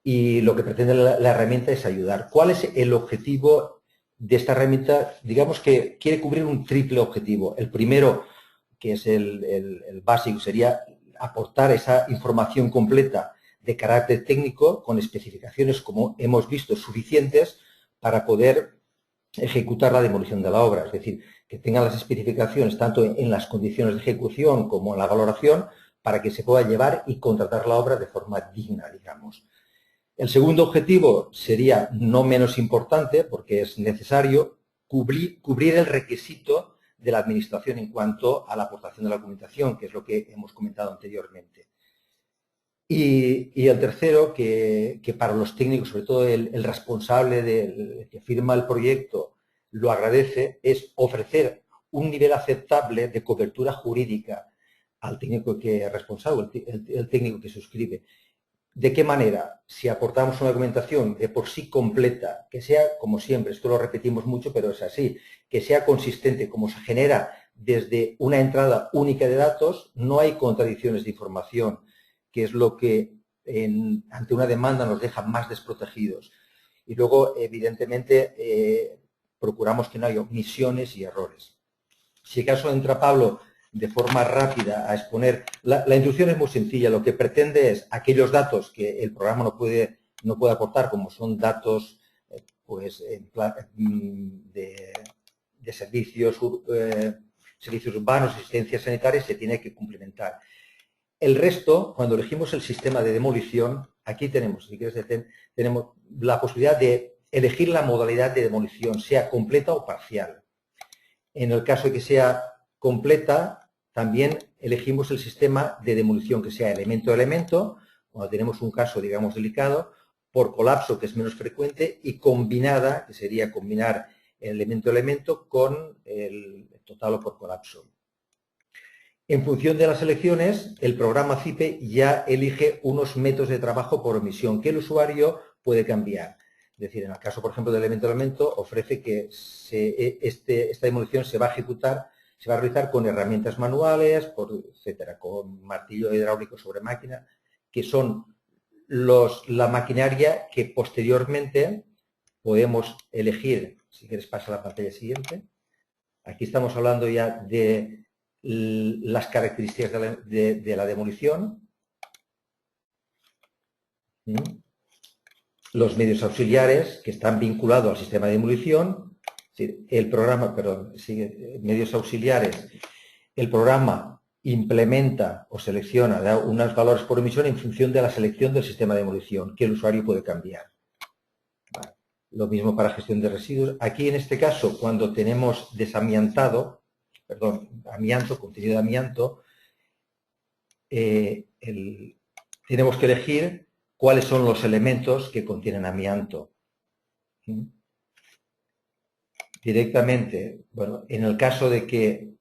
y lo que pretende la herramienta es ayudar. ¿Cuál es el objetivo de esta herramienta? Digamos que quiere cubrir un triple objetivo. El primero, que es el básico, sería aportar esa información completa de carácter técnico con especificaciones, como hemos visto, suficientes para poder ejecutar la demolición de la obra. Es decir, que tenga las especificaciones tanto en las condiciones de ejecución como en la valoración para que se pueda llevar y contratar la obra de forma digna, digamos. El segundo objetivo sería no menos importante, porque es necesario cubrir el requisito de la Administración en cuanto a la aportación de la documentación, que es lo que hemos comentado anteriormente. Y el tercero, que para los técnicos, sobre todo el responsable que firma el proyecto, lo agradece, es ofrecer un nivel aceptable de cobertura jurídica al técnico que es responsable, el técnico que suscribe. ¿De qué manera? Si aportamos una documentación de por sí completa, que sea, como siempre, esto lo repetimos mucho, pero es así, que sea consistente, como se genera desde una entrada única de datos, no hay contradicciones de información, que es lo que ante una demanda nos deja más desprotegidos. Y luego, evidentemente, procuramos que no haya omisiones y errores. Si acaso entra Pablo de forma rápida a exponer, la instrucción es muy sencilla, lo que pretende es aquellos datos que el programa no puede aportar, como son datos pues, de servicios urbanos, asistencia sanitaria, se tiene que complementar. El resto, cuando elegimos el sistema de demolición, aquí tenemos, si quieres, tenemos la posibilidad de elegir la modalidad de demolición, sea completa o parcial. En el caso de que sea completa, también elegimos el sistema de demolición, que sea elemento a elemento, cuando tenemos un caso, digamos, delicado, por colapso, que es menos frecuente, y combinada, que sería combinar el elemento a elemento con el total o por colapso. En función de las elecciones, el programa CIPE ya elige unos métodos de trabajo por omisión que el usuario puede cambiar. Es decir, en el caso, por ejemplo, del elemento a elemento, ofrece que esta demolición se va a ejecutar, se va a realizar con herramientas manuales, etcétera, con martillo hidráulico sobre máquina, que son la maquinaria que posteriormente podemos elegir. Si quieres, pasa a la pantalla siguiente. Aquí estamos hablando ya de las características de la demolición. Los medios auxiliares que están vinculados al sistema de demolición, el programa, medios auxiliares, el programa implementa o selecciona, da unos valores por omisión en función de la selección del sistema de demolición que el usuario puede cambiar. Vale. Lo mismo para gestión de residuos. Aquí en este caso, cuando tenemos desamiantado, amianto, contenido de amianto, tenemos que elegir cuáles son los elementos que contienen amianto. Directamente, bueno, en el caso de que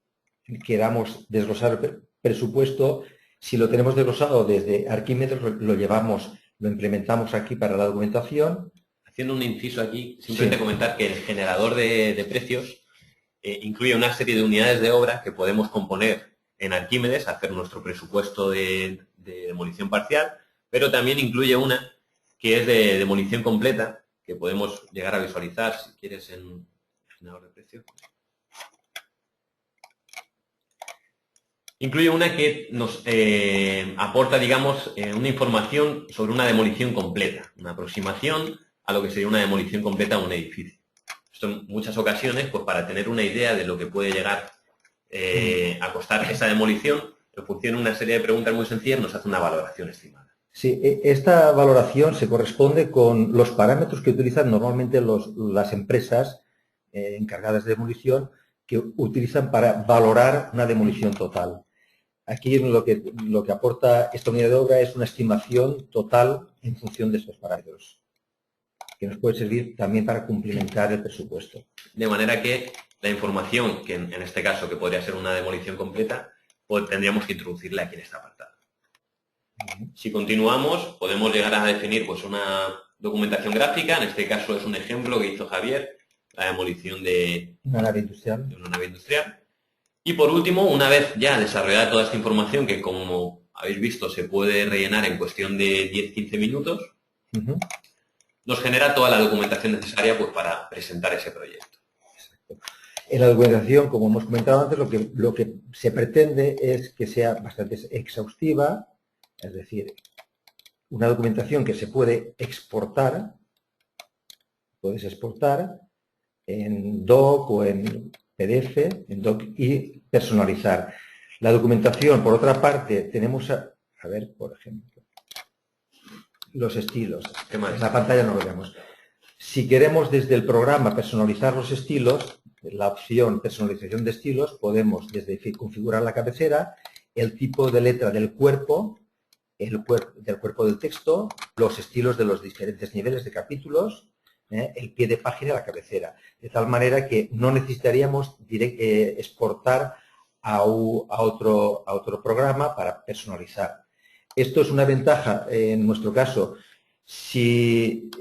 queramos desglosar el presupuesto, si lo tenemos desglosado desde Arquímedes, lo implementamos aquí para la documentación. Haciendo un inciso aquí, simplemente comentar que el generador de precios incluye una serie de unidades de obra que podemos componer en Arquímedes, hacer nuestro presupuesto de demolición parcial, pero también incluye una que es de demolición completa, que podemos llegar a visualizar, si quieres, en el generador de precios. Incluye una que nos aporta, digamos, una información sobre una demolición completa, una aproximación a lo que sería una demolición completa de un edificio. Esto en muchas ocasiones, pues para tener una idea de lo que puede llegar a costar esa demolición, en función de una serie de preguntas muy sencillas, nos hace una valoración estimada. Sí, esta valoración se corresponde con los parámetros que utilizan normalmente las empresas encargadas de demolición, que utilizan para valorar una demolición total. Aquí lo que aporta esta unidad de obra es una estimación total en función de estos parámetros, que nos puede servir también para cumplimentar el presupuesto. De manera que la información, que en este caso que podría ser una demolición completa, pues tendríamos que introducirla aquí en este apartado. Si continuamos, podemos llegar a definir pues, una documentación gráfica. En este caso es un ejemplo que hizo Javier, la demolición de una nave industrial. Y por último, una vez ya desarrollada toda esta información, que como habéis visto, se puede rellenar en cuestión de 10-15 minutos, nos genera toda la documentación necesaria pues, para presentar ese proyecto. En la documentación, como hemos comentado antes, lo que se pretende es que sea bastante exhaustiva, es decir, una documentación que se puede exportar, puedes exportar en doc o en PDF, en doc y personalizar. La documentación, por otra parte, tenemos, a ver, por ejemplo, los estilos. En la pantalla no lo vemos. Si queremos desde el programa personalizar los estilos, la opción personalización de estilos, podemos desde configurar la cabecera, el tipo de letra del cuerpo, del cuerpo del texto, los estilos de los diferentes niveles de capítulos, el pie de página y la cabecera. De tal manera que no necesitaríamos exportar a otro programa para personalizar. Esto es una ventaja en nuestro caso. Si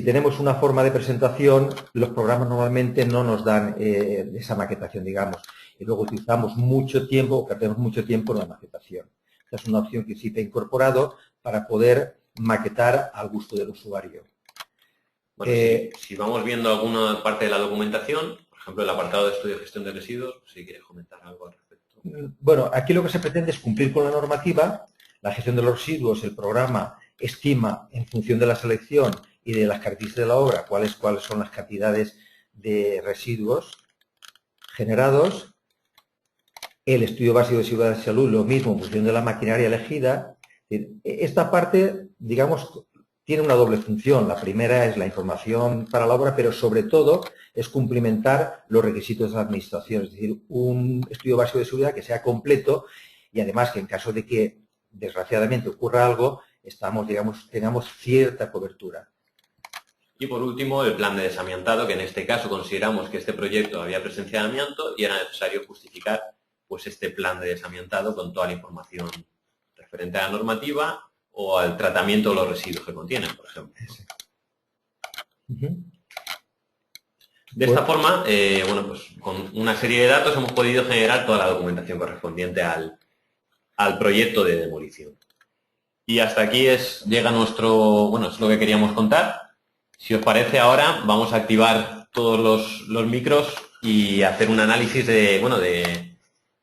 tenemos una forma de presentación, los programas normalmente no nos dan esa maquetación, digamos, y luego utilizamos mucho tiempo o perdemos mucho tiempo en la maquetación. Esta es una opción que sí te he incorporado para poder maquetar al gusto del usuario. Bueno, si vamos viendo alguna parte de la documentación, por ejemplo, el apartado de estudio de gestión de residuos, si quieres comentar algo al respecto. Bueno, aquí lo que se pretende es cumplir con la normativa, la gestión de los residuos, el programa estima en función de la selección y de las características de la obra cuáles son las cantidades de residuos generados. El estudio básico de seguridad de salud, lo mismo en función de la maquinaria elegida. Esta parte, digamos, tiene una doble función. La primera es la información para la obra, pero sobre todo es cumplimentar los requisitos de la administración, es decir, un estudio básico de seguridad que sea completo y además que en caso de que desgraciadamente ocurra algo, tengamos cierta cobertura. Y por último, el plan de desamiantado, que en este caso consideramos que este proyecto había presencia de amianto y era necesario justificar pues, este plan de desamiantado con toda la información referente a la normativa o al tratamiento de los residuos que contienen, por ejemplo. De esta forma, bueno, pues con una serie de datos hemos podido generar toda la documentación correspondiente al proyecto de demolición. Y hasta aquí llega bueno, es lo que queríamos contar. Si os parece, ahora vamos a activar todos los micros y hacer un análisis de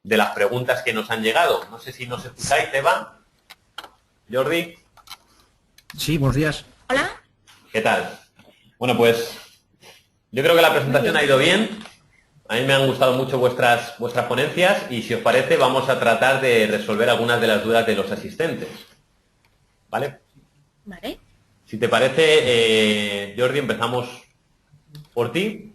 las preguntas que nos han llegado. No sé si nos escucháis, Eva, Jordi. Sí, buenos días. Hola. ¿Qué tal? Bueno, pues yo creo que la presentación ha ido bien. A mí me han gustado mucho vuestras ponencias y si os parece vamos a tratar de resolver algunas de las dudas de los asistentes. ¿Vale? Vale. Si te parece, Jordi, empezamos por ti.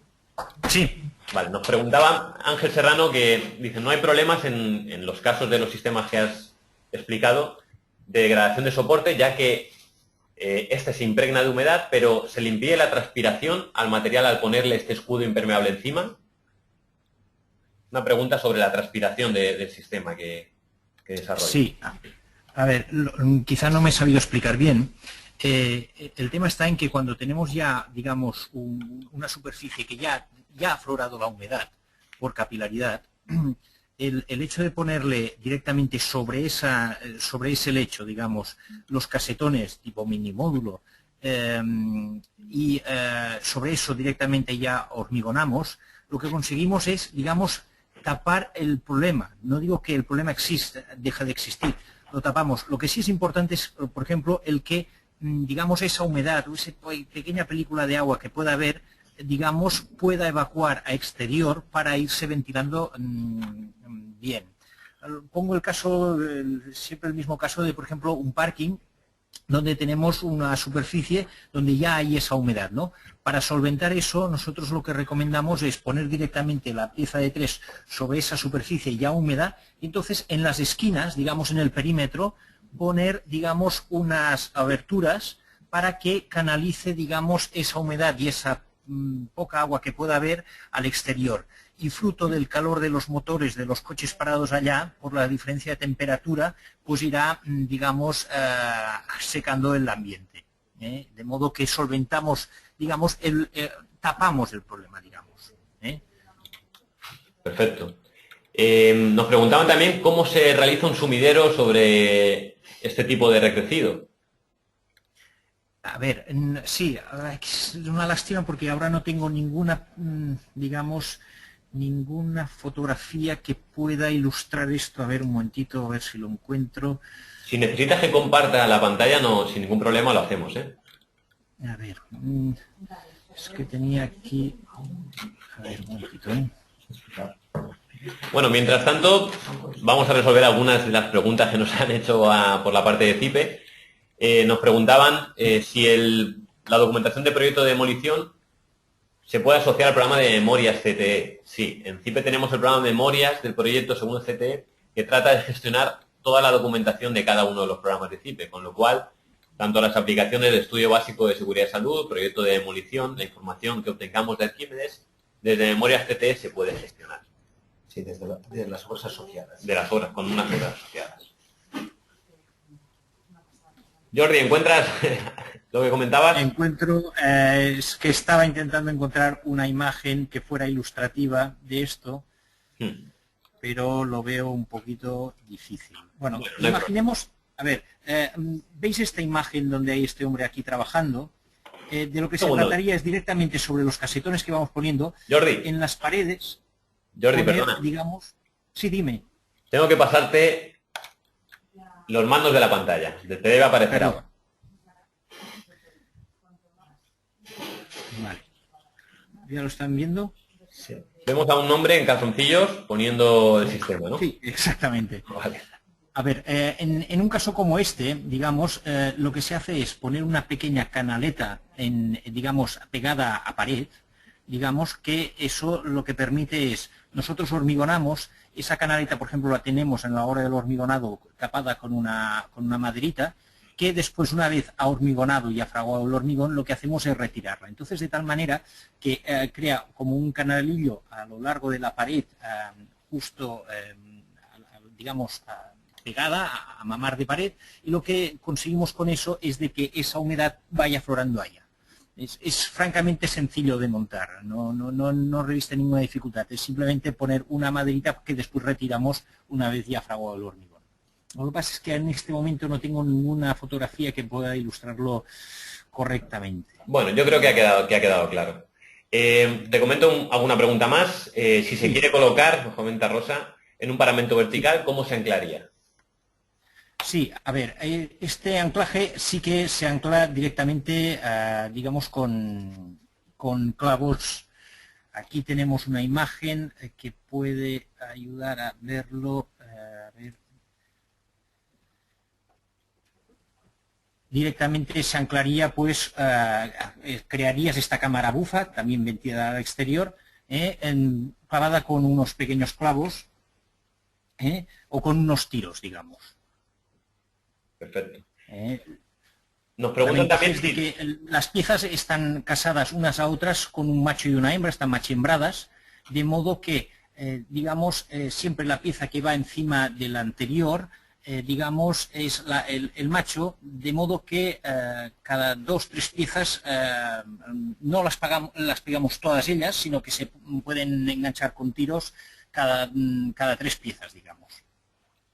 Sí. Vale, nos preguntaba Ángel Serrano que dice, no hay problemas en los casos de los sistemas que has explicado de degradación de soporte, ya que este se impregna de humedad, pero se le impide la transpiración al material al ponerle este escudo impermeable encima. Una pregunta sobre la transpiración del sistema que desarrolla. Sí. A ver, quizá no me he sabido explicar bien. El tema está en que cuando tenemos ya, digamos, una superficie que ya ha aflorado la humedad por capilaridad, el hecho de ponerle directamente sobre ese lecho, digamos, los casetones tipo minimódulo y sobre eso directamente ya hormigonamos, lo que conseguimos es, digamos, tapar el problema. No digo que el problema deja de existir, lo tapamos. Lo que sí es importante es, por ejemplo, el que, digamos, esa humedad o esa pequeña película de agua que pueda haber, digamos, pueda evacuar a exterior para irse ventilando bien. Pongo el caso, siempre el mismo caso de, por ejemplo, un parking donde tenemos una superficie donde ya hay esa humedad, ¿no? Para solventar eso, nosotros lo que recomendamos es poner directamente la pieza de 3 sobre esa superficie ya húmeda y entonces en las esquinas, digamos en el perímetro, poner, digamos, unas aberturas para que canalice, digamos, esa humedad y esa poca agua que pueda haber al exterior. Y fruto del calor de los motores de los coches parados allá, por la diferencia de temperatura, pues irá, digamos, secando el ambiente. De modo que solventamos, digamos, tapamos el problema, digamos. Perfecto. Nos preguntaban también cómo se realiza un sumidero sobre este tipo de recrecido. A ver, sí, es una lástima porque ahora no tengo ninguna, digamos, ninguna fotografía que pueda ilustrar esto. A ver, un momentito, a ver si lo encuentro. Si necesitas que comparta la pantalla, no, sin ningún problema lo hacemos, ¿eh? A ver, es que tenía aquí... A ver, un momentito, ¿eh? Bueno, mientras tanto, vamos a resolver algunas de las preguntas que nos han hecho por la parte de CIPE. Nos preguntaban si la documentación de proyecto de demolición se puede asociar al programa de memorias CTE. Sí, en CIPE tenemos el programa de memorias del proyecto según el CTE que trata de gestionar toda la documentación de cada uno de los programas de CIPE, con lo cual, tanto las aplicaciones de estudio básico de seguridad y salud, proyecto de demolición, la información que obtengamos de Arquímedes, desde memorias CTE se puede gestionar. Sí, de las obras asociadas. De las obras, con unas obras asociadas. Jordi, ¿encuentras lo que comentabas? Encuentro, es que estaba intentando encontrar una imagen que fuera ilustrativa de esto, pero lo veo un poquito difícil. Bueno, no imaginemos, a ver, ¿veis esta imagen donde hay este hombre aquí trabajando? De lo que se trataría es directamente sobre los casetones que vamos poniendo Jordi, en las paredes. Jordi, poner, perdona. digamos, sí, dime. Tengo que pasarte los mandos de la pantalla. Te debe aparecer Perdón. ahora. Vale. ¿Ya lo están viendo? Sí. Vemos a un hombre en calzoncillos poniendo el sistema, ¿no? Sí, exactamente. Vale. A ver, en un caso como este, digamos, lo que se hace es poner una pequeña canaleta, digamos, pegada a pared, digamos, que eso lo que permite es, nosotros hormigonamos, esa canaleta, por ejemplo, la tenemos en la hora del hormigonado tapada con una maderita, que después, una vez ha hormigonado y ha fraguado el hormigón, lo que hacemos es retirarla. Entonces, de tal manera que crea como un canalillo a lo largo de la pared, justo, digamos, pegada a mamar de pared, y lo que conseguimos con eso es de que esa humedad vaya aflorando allá. Es francamente sencillo de montar, no reviste ninguna dificultad, es simplemente poner una maderita que después retiramos una vez ya fraguado el hormigón. Lo que pasa es que en este momento no tengo ninguna fotografía que pueda ilustrarlo correctamente. Bueno, yo creo que ha quedado claro. Te comento alguna pregunta más. Si se quiere colocar, nos comenta Rosa, en un paramento vertical, ¿cómo se anclaría? Sí, a ver, este anclaje sí que se ancla directamente, digamos, con clavos. Aquí tenemos una imagen que puede ayudar a verlo. A ver. Directamente se anclaría, pues, crearías esta cámara bufa, también ventilada al exterior, clavada con unos pequeños clavos o con unos tiros, digamos. Perfecto. Nos preguntan también si... que las piezas están casadas unas a otras con un macho y una hembra, están machembradas, de modo que, digamos, siempre la pieza que va encima de la anterior, digamos, es el macho, de modo que cada 2 o 3 piezas no las pegamos todas ellas, sino que se pueden enganchar con tiros cada 3 piezas, digamos.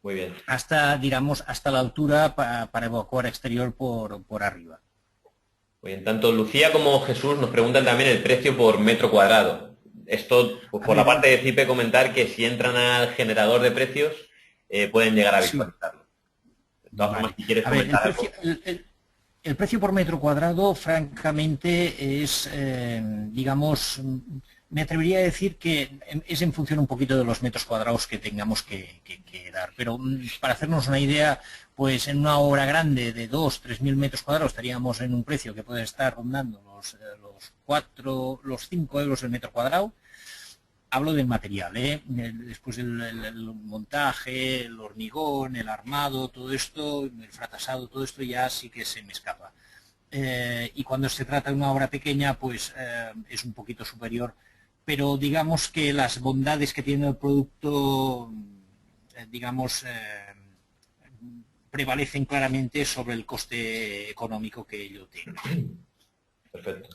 Muy bien. Hasta, digamos, hasta la altura para evacuar exterior por arriba. Muy bien. Tanto Lucía como Jesús nos preguntan también el precio por metro cuadrado. Esto, pues, por la parte de CIPE, comentar que si entran al generador de precios, pueden llegar a visualizarlo. De todas formas, si quieres comentar algo. El precio por metro cuadrado, francamente, es, digamos, me atrevería a decir que es en función un poquito de los metros cuadrados que tengamos que dar. Pero para hacernos una idea, pues en una obra grande de 2.000 o 3.000 metros cuadrados estaríamos en un precio que puede estar rondando los 5 euros el metro cuadrado. Hablo del material, después el montaje, el hormigón, el armado, todo esto, el fratasado, todo esto ya sí que se me escapa. Y cuando se trata de una obra pequeña, pues es un poquito superior. Pero digamos que las bondades que tiene el producto, digamos, prevalecen claramente sobre el coste económico que ello tiene. Perfecto.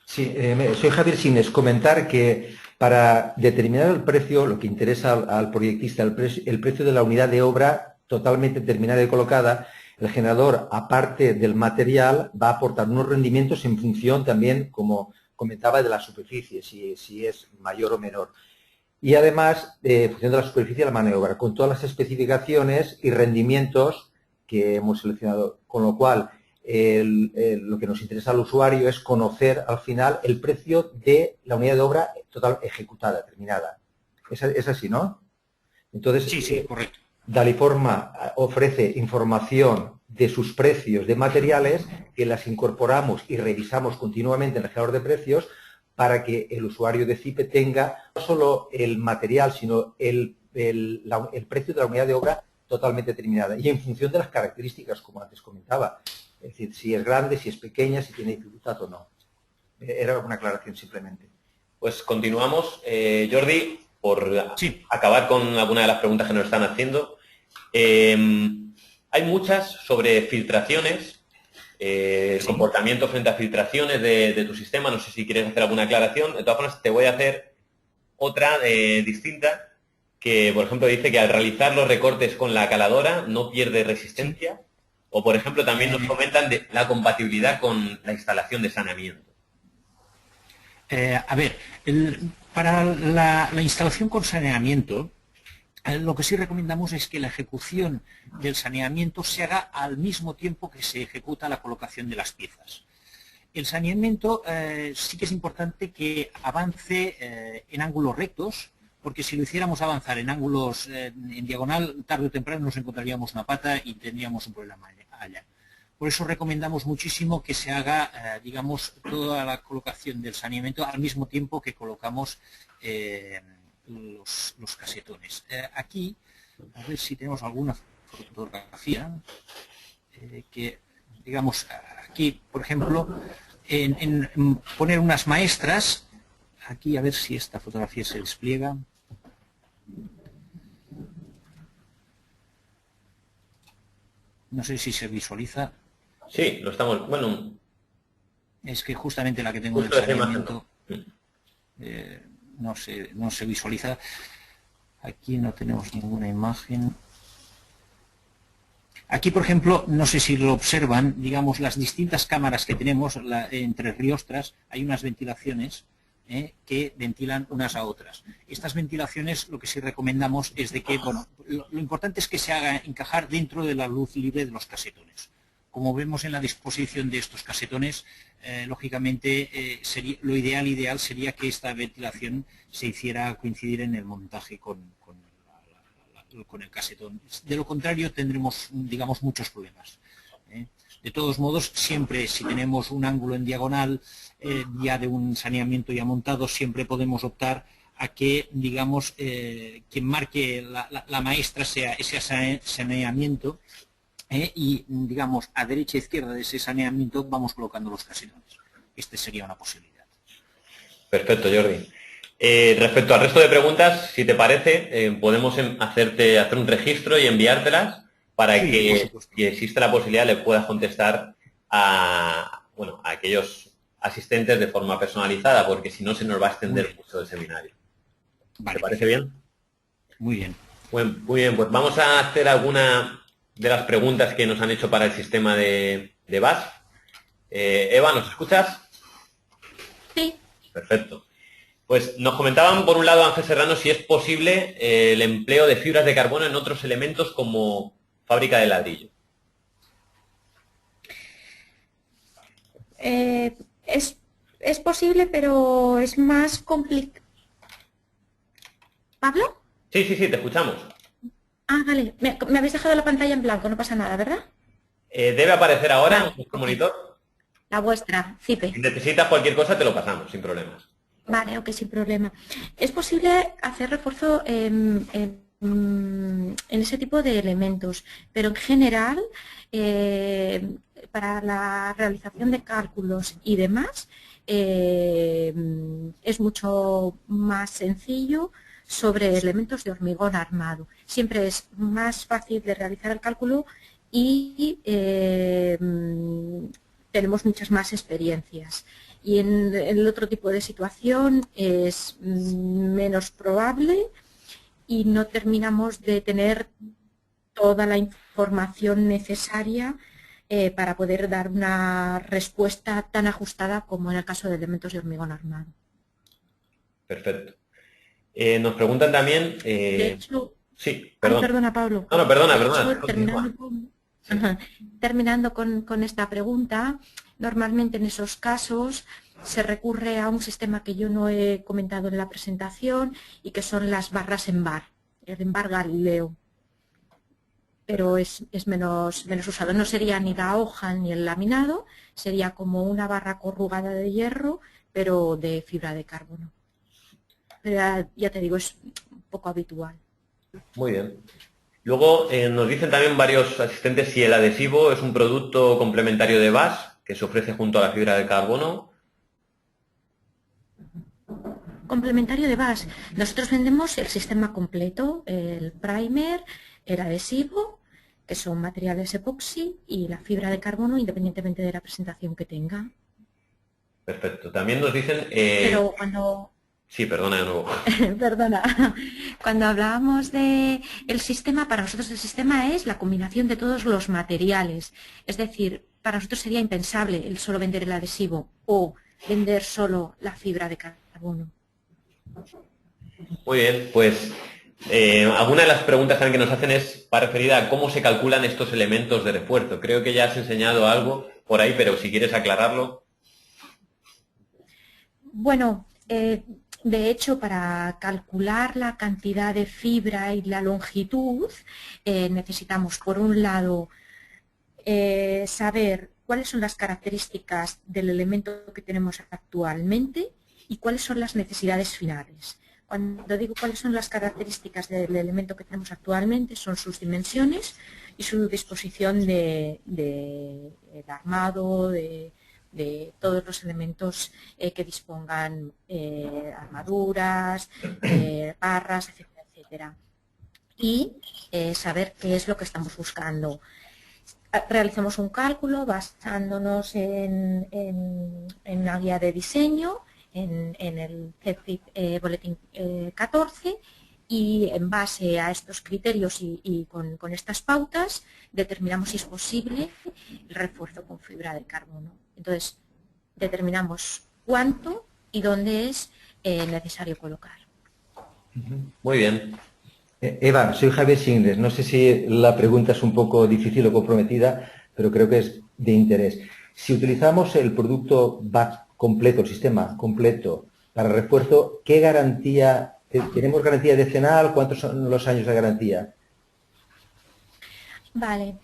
Sí, soy Javier Sines. Comentar que Para determinar el precio, lo que interesa al proyectista, el precio de la unidad de obra totalmente terminada y colocada, el generador, aparte del material, va a aportar unos rendimientos en función también, como comentaba, de la superficie, si es mayor o menor. Y además, en función de la superficie de la mano de obra, con todas las especificaciones y rendimientos que hemos seleccionado. Con lo cual, lo que nos interesa al usuario es conocer al final el precio de la unidad de obra total ejecutada, terminada. Es así, ¿no? Entonces, Sí, correcto. Daliforma ofrece información de sus precios de materiales que las incorporamos y revisamos continuamente en el generador de precios para que el usuario de CIPE tenga no solo el material, sino el precio de la unidad de obra totalmente terminada y en función de las características, como antes comentaba. Es decir, si es grande, si es pequeña, si tiene dificultad o no. Era una aclaración simplemente. Pues continuamos. Jordi, por Sí. acabar con alguna de las preguntas que nos están haciendo. Hay muchas sobre filtraciones, el comportamiento frente a filtraciones de tu sistema. No sé si quieres hacer alguna aclaración. De todas formas, te voy a hacer otra distinta, que por ejemplo dice que al realizar los recortes con la caladora no pierde resistencia. Sí. O por ejemplo también nos comentan de la compatibilidad con la instalación de saneamiento. A ver, para la instalación con saneamiento, lo que sí recomendamos es que la ejecución del saneamiento se haga al mismo tiempo que se ejecuta la colocación de las piezas. El saneamiento sí que es importante que avance en ángulos rectos, porque si lo hiciéramos avanzar en ángulos en diagonal, tarde o temprano nos encontraríamos una pata y tendríamos un problema allá. Por eso recomendamos muchísimo que se haga, digamos, toda la colocación del saneamiento al mismo tiempo que colocamos los casetones. Aquí, a ver si tenemos alguna fotografía que, digamos, aquí, por ejemplo, en poner unas maestras, aquí a ver si esta fotografía se despliega. No sé si se visualiza. Sí, lo estamos, bueno. Es que justamente la que tengo del saneamiento no se visualiza. Aquí no tenemos ninguna imagen. Aquí, por ejemplo, no sé si lo observan, digamos, las distintas cámaras que tenemos entre riostras, hay unas ventilaciones que ventilan unas a otras. Estas ventilaciones lo que sí recomendamos es de que, bueno, lo importante es que se haga encajar dentro de la luz libre de los casetones. Como vemos en la disposición de estos casetones, lógicamente lo ideal sería que esta ventilación se hiciera coincidir en el montaje con el casetón. De lo contrario tendremos, digamos, muchos problemas. De todos modos, siempre si tenemos un ángulo en diagonal ya de un saneamiento ya montado, siempre podemos optar a que, digamos, quien marque la maestra sea ese saneamiento y, digamos, a derecha e izquierda de ese saneamiento vamos colocando los casetones. Este sería una posibilidad. Perfecto, Jordi. Respecto al resto de preguntas, si te parece, podemos hacer un registro y enviártelas para que, si existe la posibilidad, le puedas contestar a aquellos asistentes de forma personalizada, porque si no se nos va a extender mucho el seminario. Vale, ¿Te parece bien? Muy bien. Muy bien, pues vamos a hacer alguna de las preguntas que nos han hecho para el sistema de BAS. Eva, ¿nos escuchas? Sí. Perfecto. Pues nos comentaban, por un lado, Ángel Serrano, si es posible el empleo de fibras de carbono en otros elementos como fábrica de ladrillo. Es posible, pero es más complicado. ¿Pablo? Sí, te escuchamos. Ah, vale. Me habéis dejado la pantalla en blanco, no pasa nada, ¿verdad? Debe aparecer ahora en nuestro monitor. La vuestra, CIPE. Si necesitas cualquier cosa, te lo pasamos, sin problemas. Vale, ok, sin problema. Es posible hacer refuerzo en ese tipo de elementos, pero en general, para la realización de cálculos y demás, es mucho más sencillo sobre elementos de hormigón armado. Siempre es más fácil de realizar el cálculo y tenemos muchas más experiencias. Y en el otro tipo de situación es menos probable y no terminamos de tener toda la información necesaria para poder dar una respuesta tan ajustada como en el caso de elementos de hormigón armado. Perfecto. Nos preguntan también... De hecho... Sí, perdón. Perdona, Pablo. No, perdona. Terminando con esta pregunta, normalmente en esos casos se recurre a un sistema que yo no he comentado en la presentación y que son las barras en bar, el en bar Galileo. Pero es menos usado. No sería ni la hoja ni el laminado, sería como una barra corrugada de hierro, pero de fibra de carbono. Pero ya te digo, es un poco habitual. Muy bien. Luego nos dicen también varios asistentes si el adhesivo es un producto complementario de BAS que se ofrece junto a la fibra de carbono. Complementario de BAS. Nosotros vendemos el sistema completo, el primer, el adhesivo, que son materiales epoxi, y la fibra de carbono, independientemente de la presentación que tenga. Perfecto. También nos dicen... Pero cuando... Sí, perdona de nuevo. Perdona. Cuando hablábamos de el sistema, para nosotros el sistema es la combinación de todos los materiales. Es decir, para nosotros sería impensable el solo vender el adhesivo o vender solo la fibra de carbono. Muy bien, pues alguna de las preguntas también que nos hacen es para referida a cómo se calculan estos elementos de refuerzo. Creo que ya has enseñado algo por ahí, pero si quieres aclararlo. Bueno, de hecho, para calcular la cantidad de fibra y la longitud, necesitamos, por un lado, saber cuáles son las características del elemento que tenemos actualmente y cuáles son las necesidades finales. Cuando digo cuáles son las características del elemento que tenemos actualmente, son sus dimensiones y su disposición de armado, de todos los elementos que dispongan armaduras, barras, etcétera, etcétera. Y saber qué es lo que estamos buscando. Realizamos un cálculo basándonos en una guía de diseño, en el CETIP Boletín 14, y en base a estos criterios y con estas pautas determinamos si es posible el refuerzo con fibra de carbono. Entonces, determinamos cuánto y dónde es necesario colocar. Muy bien. Eva, soy Javier Singles. No sé si la pregunta es un poco difícil o comprometida, pero creo que es de interés. Si utilizamos el producto BAS completo, el sistema completo para refuerzo, ¿qué garantía? ¿Tenemos garantía decenal? ¿Cuántos son los años de garantía? Vale.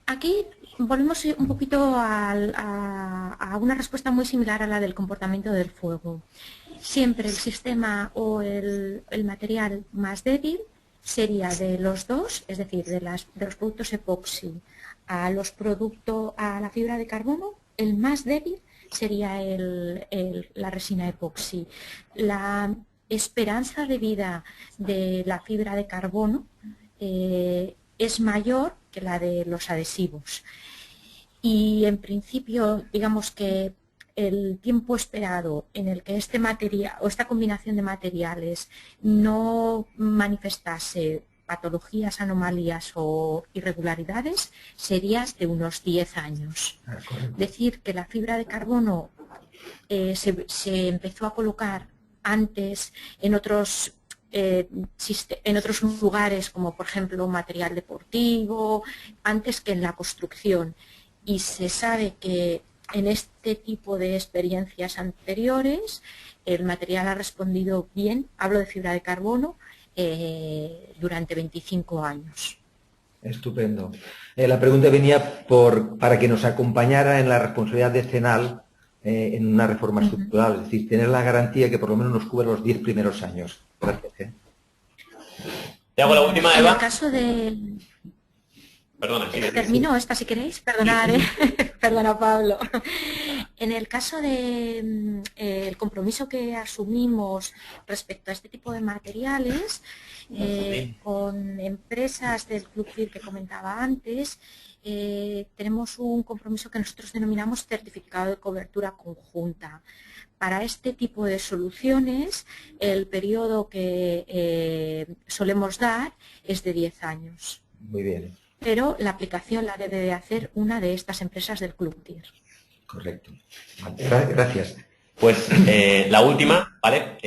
Aquí volvemos un poquito a una respuesta muy similar a la del comportamiento del fuego. Siempre el sistema o el material más débil sería de los dos, es decir, de los productos epoxi a la fibra de carbono, el más débil sería la resina epoxi. La esperanza de vida de la fibra de carbono es mayor que la de los adhesivos. Y en principio, digamos que el tiempo esperado en el que este material o esta combinación de materiales no manifestase patologías, anomalías o irregularidades sería de unos 10 años. Decir que la fibra de carbono se empezó a colocar antes en otros lugares, como por ejemplo material deportivo, antes que en la construcción. Y se sabe que en este tipo de experiencias anteriores el material ha respondido bien, hablo de fibra de carbono, durante 25 años. Estupendo. La pregunta venía para que nos acompañara en la responsabilidad decenal en una reforma estructural, es decir, tener la garantía que por lo menos nos cubre los 10 primeros años. Gracias. Te hago la última, Eva. En el caso de... Perdona, sí, termino esta si queréis, perdonad, perdona Pablo. En el caso de el compromiso que asumimos respecto a este tipo de materiales, Con empresas del Club CIR que comentaba antes, tenemos un compromiso que nosotros denominamos certificado de cobertura conjunta. Para este tipo de soluciones, el periodo que solemos dar es de 10 años. Muy bien. Pero la aplicación la debe de hacer una de estas empresas del Club TIR. Correcto. Gracias. Pues la última, ¿vale?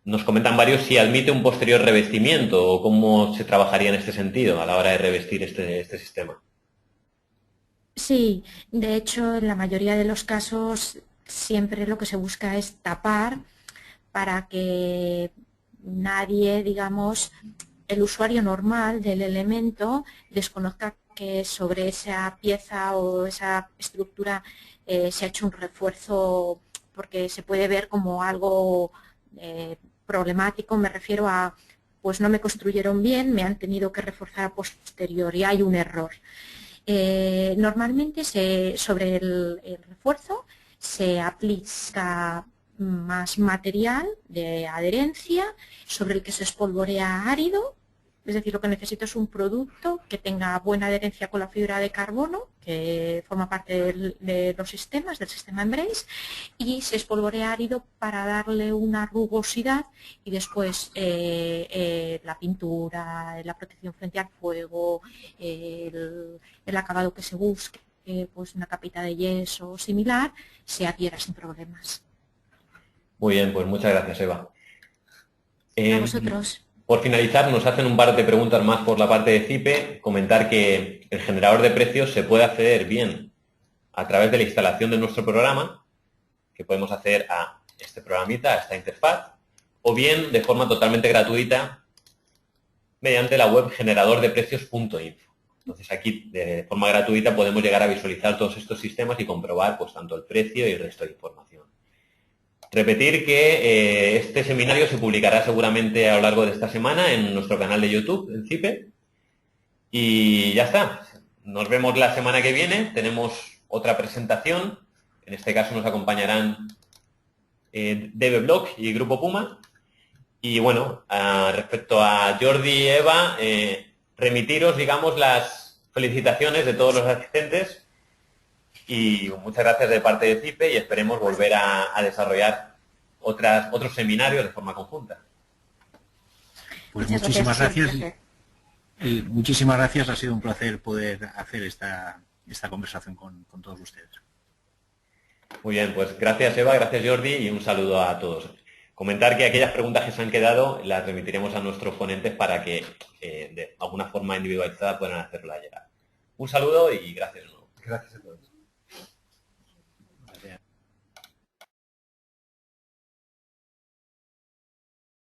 Nos comentan varios si admite un posterior revestimiento o cómo se trabajaría en este sentido a la hora de revestir este sistema. Sí, de hecho, en la mayoría de los casos siempre lo que se busca es tapar para que nadie, digamos, el usuario normal del elemento desconozca que sobre esa pieza o esa estructura se ha hecho un refuerzo, porque se puede ver como algo problemático. Me refiero a, pues no me construyeron bien, me han tenido que reforzar a posteriori, hay un error. Normalmente sobre el refuerzo se aplica más material de adherencia sobre el que se espolvorea árido. Es decir, lo que necesito es un producto que tenga buena adherencia con la fibra de carbono, que forma parte de los sistemas, del sistema Embrace, y se espolvorea árido para darle una rugosidad y después la pintura, la protección frente al fuego, el acabado que se busque, pues una capita de yeso o similar, se adhiera sin problemas. Muy bien, pues muchas gracias, Eva. A vosotros. Por finalizar, nos hacen un par de preguntas más por la parte de CIPE. Comentar que el generador de precios se puede acceder bien a través de la instalación de nuestro programa, que podemos hacer a este programita, a esta interfaz, o bien de forma totalmente gratuita mediante la web generadordeprecios.info. Entonces aquí de forma gratuita podemos llegar a visualizar todos estos sistemas y comprobar pues tanto el precio y el resto de información. Repetir que este seminario se publicará seguramente a lo largo de esta semana en nuestro canal de YouTube, en CIPE. Y ya está. Nos vemos la semana que viene. Tenemos otra presentación. En este caso nos acompañarán DevBlog y Grupo Puma. Y bueno, respecto a Jordi y Eva, remitiros, digamos, las felicitaciones de todos los asistentes. Y muchas gracias de parte de CIPE y esperemos volver a desarrollar otros seminarios de forma conjunta. Pues muchísimas gracias. Muchísimas gracias, ha sido un placer poder hacer esta conversación con todos ustedes. Muy bien, pues gracias Eva, gracias Jordi y un saludo a todos. Comentar que aquellas preguntas que se han quedado las remitiremos a nuestros ponentes para que de alguna forma individualizada puedan hacerla llegar. Un saludo y gracias de nuevo. Gracias a todos.